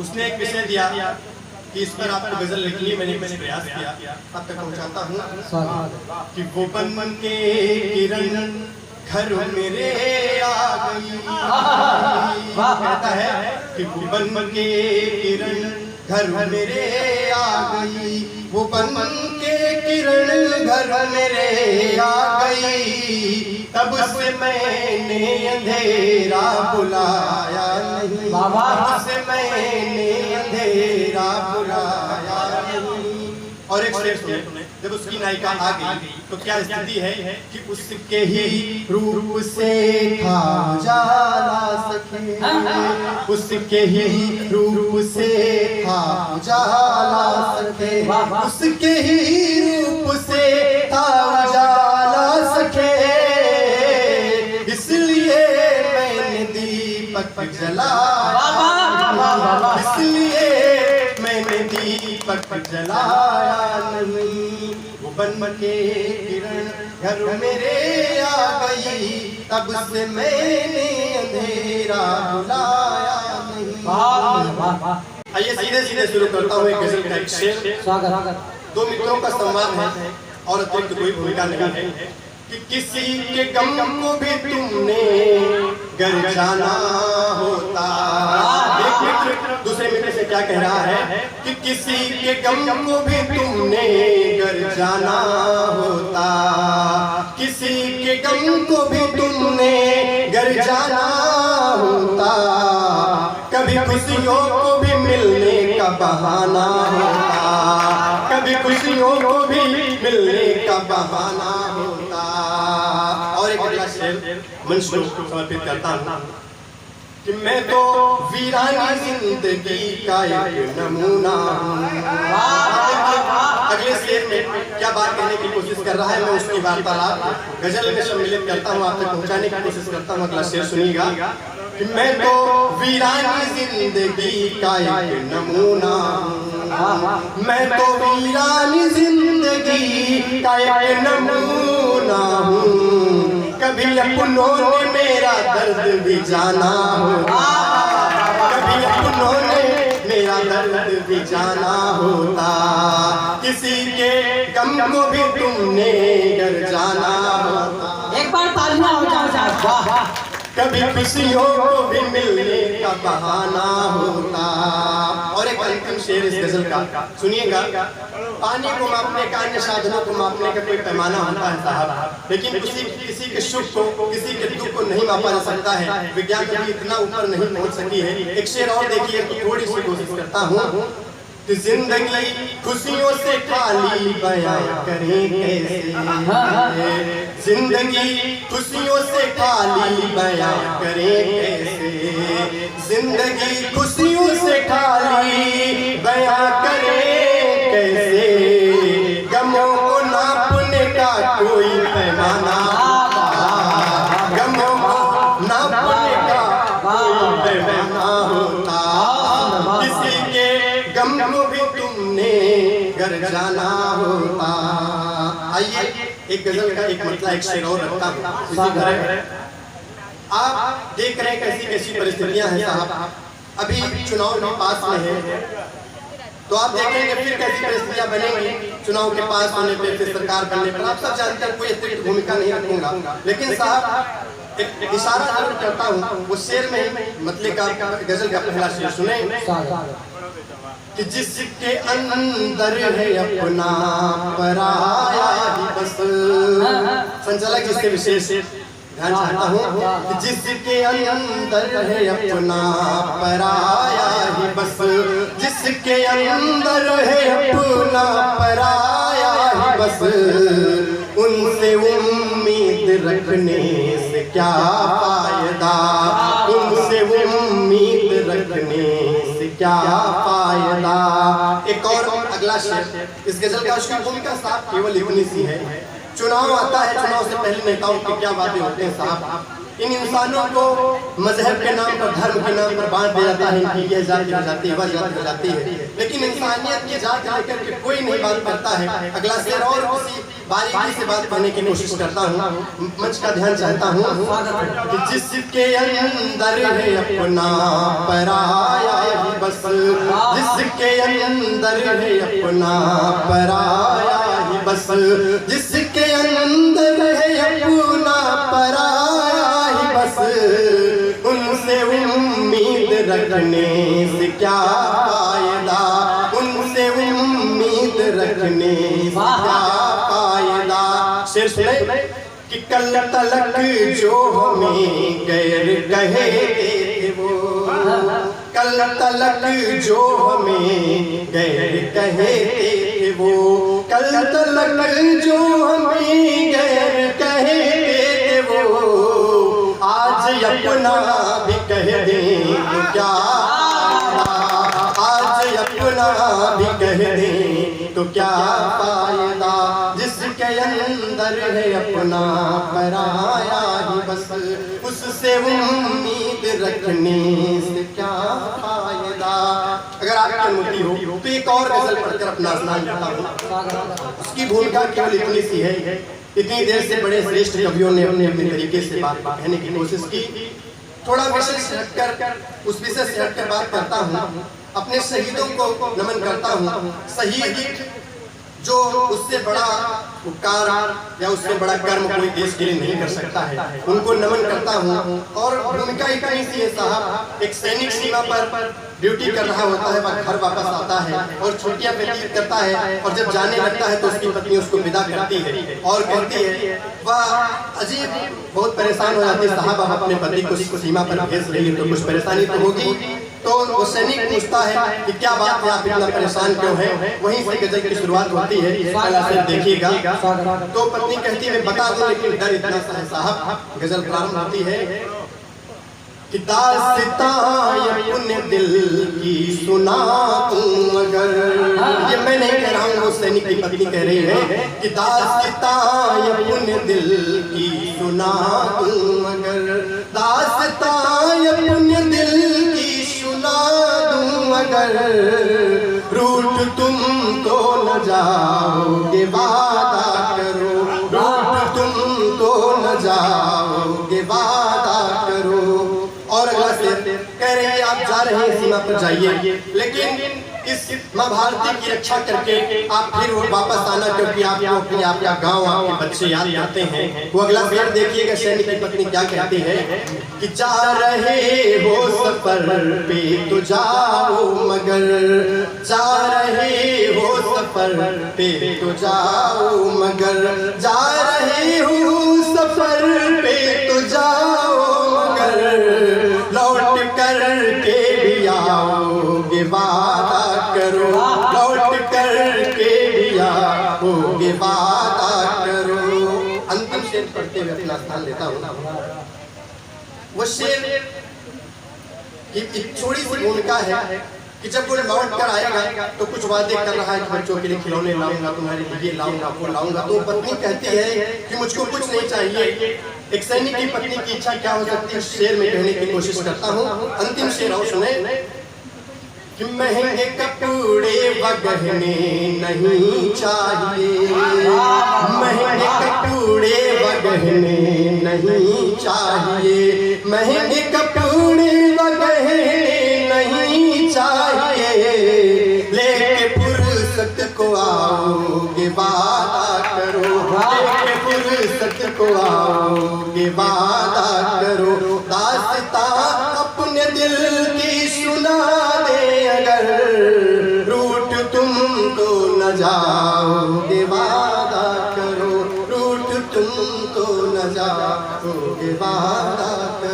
उसने एक विषय दिया कि इस पर आपको गजल लिखनी, मैंने कुछ प्रयास किया, अब तक पहुंचाता हूँ कि वो बन के किरण घर मेरे आ गई। कहता है कि वो बन के किरण घर मेरे आ गई, वो बन के किरण घर मेरे आ गई, तब से मैंने अंधेरा बुलाया नहीं, तब से मैंने अंधेरा बुलाया नहीं। और एक शेर सुने, जब उसकी नायिका आ गई तो क्या स्थिति है कि उसके ही रूप से था उजाला सके, उसके ही रूप से था उजाला सके, उसके ही रूप से था उजाला सके, इसलिए मैंने दीपक जलाया, इसलिए मैंने दीपक जलाया नहीं, वो बन के किरण घर मेरे आ गई, तब से मैंने अंधेरा बुलाया नहीं। आइए सीधे सीधे शुरू करता हूँ एक गजल का एक शेर। दो मित्रों का संवाद है और अतिरिक्त कोई भूमिका नहीं है कि किसी के गम को भी तुमने घर जाना होता। एक मित्र दूसरे मित्र से क्या कह रहा है कि किसी के गम को भी तुमने घर जाना होता, किसी के गम को भी तुमने घर जाना होता, कभी खुशियों को भी मिलने का बहाना होता, कभी खुशियों को भी मिलने का बहाना होता। और एक अगला शेर मंच को समर्पित करता हूँ कि मैं तो वीरानी जिंदगी का एक नमूना हूँ। अगले शेर में क्या बात कहने की कोशिश कर रहा है, मैं उसकी वार्तालाप गजल में सम्मिलित करता हूँ, आप तक पहुँचाने की कोशिश करता हूँ। अगला शेर सुनिएगा कि मैं तो वीरानी जिंदगी का एक नमूना हूँ, मैं तो वीरानी जिंदगी का एक नमूना हूँ, कभी अपनों ने मेरा दर्द भी जाना होता, कभी अपनों ने मेरा दर्द भी जाना होता, किसी के गम को भी तुमने घर जाना होता। एक बार तालियां हो जाओ। कभी खुशियों को भी मिलने का बहाना होता। और एक अंतिम शेर इस गजल का सुनिएगा। पानी को मापने का, अन्य साधनों को मापने का कोई पैमाना होता है साहब, लेकिन किसी के सुख को, किसी के दुख को नहीं मापा जा सकता है। विज्ञान कभी इतना ऊपर नहीं पहुंच सकी है। एक शेर और देखिए तो थोड़ी सी कोशिश करता हूँ कि जिंदगी खुशियों से खाली बयां करें कैसे, जिंदगी खुशियों से खाली बयां करें कैसे, जिंदगी खुशियों से खाली बयां करें कैसे, गमों को नापने का कोई पैमाना होता, गमों को नापने का कोई पैमाना होता, किसी के गम को भी तुमने घर जाना होता। आइए एक गजल का एक मतलब एक शेर और रखता हूँ। आप देख रहे हैं कैसी कैसी परिस्थितियां हैं साहब, अभी चुनाव भी पास में है तो आप देखेंगे फिर कैसी परिस्थितियां बनेंगी। चुनाव के पास होने पे, फिर सरकार बनने पर आप सब जानते हैं, कोई अतिरिक्त भूमिका नहीं रखूंगा, लेकिन साहब एक इशारा जरूर करता हूँ। उस शेर में मतलब का गजल का पहला शेर सुने कि जिसके अंदर है अपना पराया ही बस। संचालक जिसके विशेष ध्यान चाहता हूँ कि जिसके अंदर है अपना पराया ही बस, जिसके अंदर है अपना पराया ही बस, उनसे उम्मीद रखने से क्या फायदा, उनसे उम्मीद रखने से क्या फायदा। एक और अगला शेर इस गजल का, उसकी भूमिका साहब केवल इतनी सी है। चुनाव आता है, चुनाव से पहले नेताओं के क्या वादे होते हैं साहब, इन इंसानों को मजहब के नाम पर, धर्म के नाम पर बांट दिया जाता है कि ये जाति हो जाती है, वह जाति हो जाती है, लेकिन इंसानियत की जात लेकर के कोई नहीं बात करता है। अगला शेर और किसी बारीकी से बात करने की कोशिश करता हूँ, मंच का ध्यान चाहता हूँ कि जिसके अंदर है अपना पराया ही बस, जिसके अंदर है अपना पराया ही बस, जिसके अंदर है अपना पराया ही बस, उनसे उम्मीद रखने से क्या फायदा, उनसे उम्मीद रखने से क्या फायदा। शेर सुने कि कल तलक जो हमें गैर कहे थे वो, कल तलक जो हमें गैर कहे थे वो, कल तलक जो हमें गैर कहे थे वो, आज अपना भी कह दें तो क्या फायदा, आज अपना भी कह दें तो क्या फायदा। जिसके अंदर है अपना पराया ही बस, उससे उम्मीद रखने से क्या फायदा। अगर आपकी अनुमति हो तो एक और गजल पढ़कर अपना स्नान करता हूँ। उसकी भूमिका केवल इतनी सी है, इतनी देर से बड़े श्रेष्ठ कवियों ने अपने अपने तरीके से बात कहने की कोशिश की, थोड़ा विषय से हटकर, उस विषय से हटकर बात करता हूँ। अपने शहीदों को नमन करता हूँ। शहीद जो उससे बड़ा उपकार या उससे बड़ा कर्म कोई देश के लिए नहीं कर सकता है, उनको नमन करता हूँ। और भूमिका इतनी सी है साहब, एक सैनिक सीमा पर ड्यूटी कर रहा होता है, वह घर वापस आता है और छुट्टियां व्यतीत करता है, और जब जाने लगता है तो उसकी पत्नी उसको विदा करती है और कहती है, वह अजीब बहुत परेशान हो जाती है, साहब आप अपने पति को सीमा पर भेज रही है तो कुछ परेशानी तो होगी। तो वो सैनिक पूछता है कि क्या बात है, आप इतना परेशान क्यों हैं। वहीं से गजल की शुरुआत होती है, पहला शेर देखिएगा। तो पत्नी कहती है, मैं बता दूं लेकिन डर इतना सा है साहब। गजल प्रारंभ होती है कि दास्तां ये पुण्य दिल की सुना तुम अगर, ये मैं नहीं कह रहा हूँ, वो सैनिक की पत्नी कह रही है कि दास्तां ये पुण्य दिल की सुना तुम अगर, दास्तां ये पुण्य दिल की सुना दूं अगर, रूठ तुम तो न जाओगे वादा करो, रूठ तुम तो न जाओगे वादा करो। और अगला शेर कह रहे हैं, आप जा रहे हैं सीमा पर जाइए, लेकिन इस माँ भारती की रक्षा करके आप फिर वापस आना, क्योंकि आपको अपने आपका गांव, आपके बच्चे याद करते हैं। वो अगला शेर देखिएगा, सैनिक की पत्नी क्या कहती है कि जा रहे हो सफर पे तो जाओ मगर, जा रहे हो सफर पे तो जाओ मगर, जा रहे हो सफर पे तो जाओ मगर, लौट कर के भी आओगे वादा करो, लौट कर के भी आओगे वादा करो। अंतिम शेर पढ़ते हुए अपना स्थान लेता हूँ। वो शेर की थोड़ी सी भूमिका है कि जब वो लौट कर आएगा तो कुछ वादे कर रहा है कि बच्चों के लिए खिलौने लाऊंगा, तुम्हारे लिए लाऊंगा, वो लाऊंगा। तो पत्नी कहती है कि मुझको कुछ नहीं चाहिए। एक सैनिक की पत्नी की इच्छा क्या हो सकती है, शेर में कहने की कोशिश करता हूँ। अंतिम शेर और सुने कि महंगे कपड़े व गहने नहीं चाहिए, महंगे कपड़े व गहने नहीं चाहिए, महंगे कपड़े व गहने नहीं चाहिए, लेके फुर्सत को आओगे वादा करो, लेके फुर्सत को आओगे वादा करो, दास्तां अपने दिल की सुना दे अगर, रूठ तुम तो न जाओगे वादा करो, रूठ तुम तो न जाओगे वादा करो।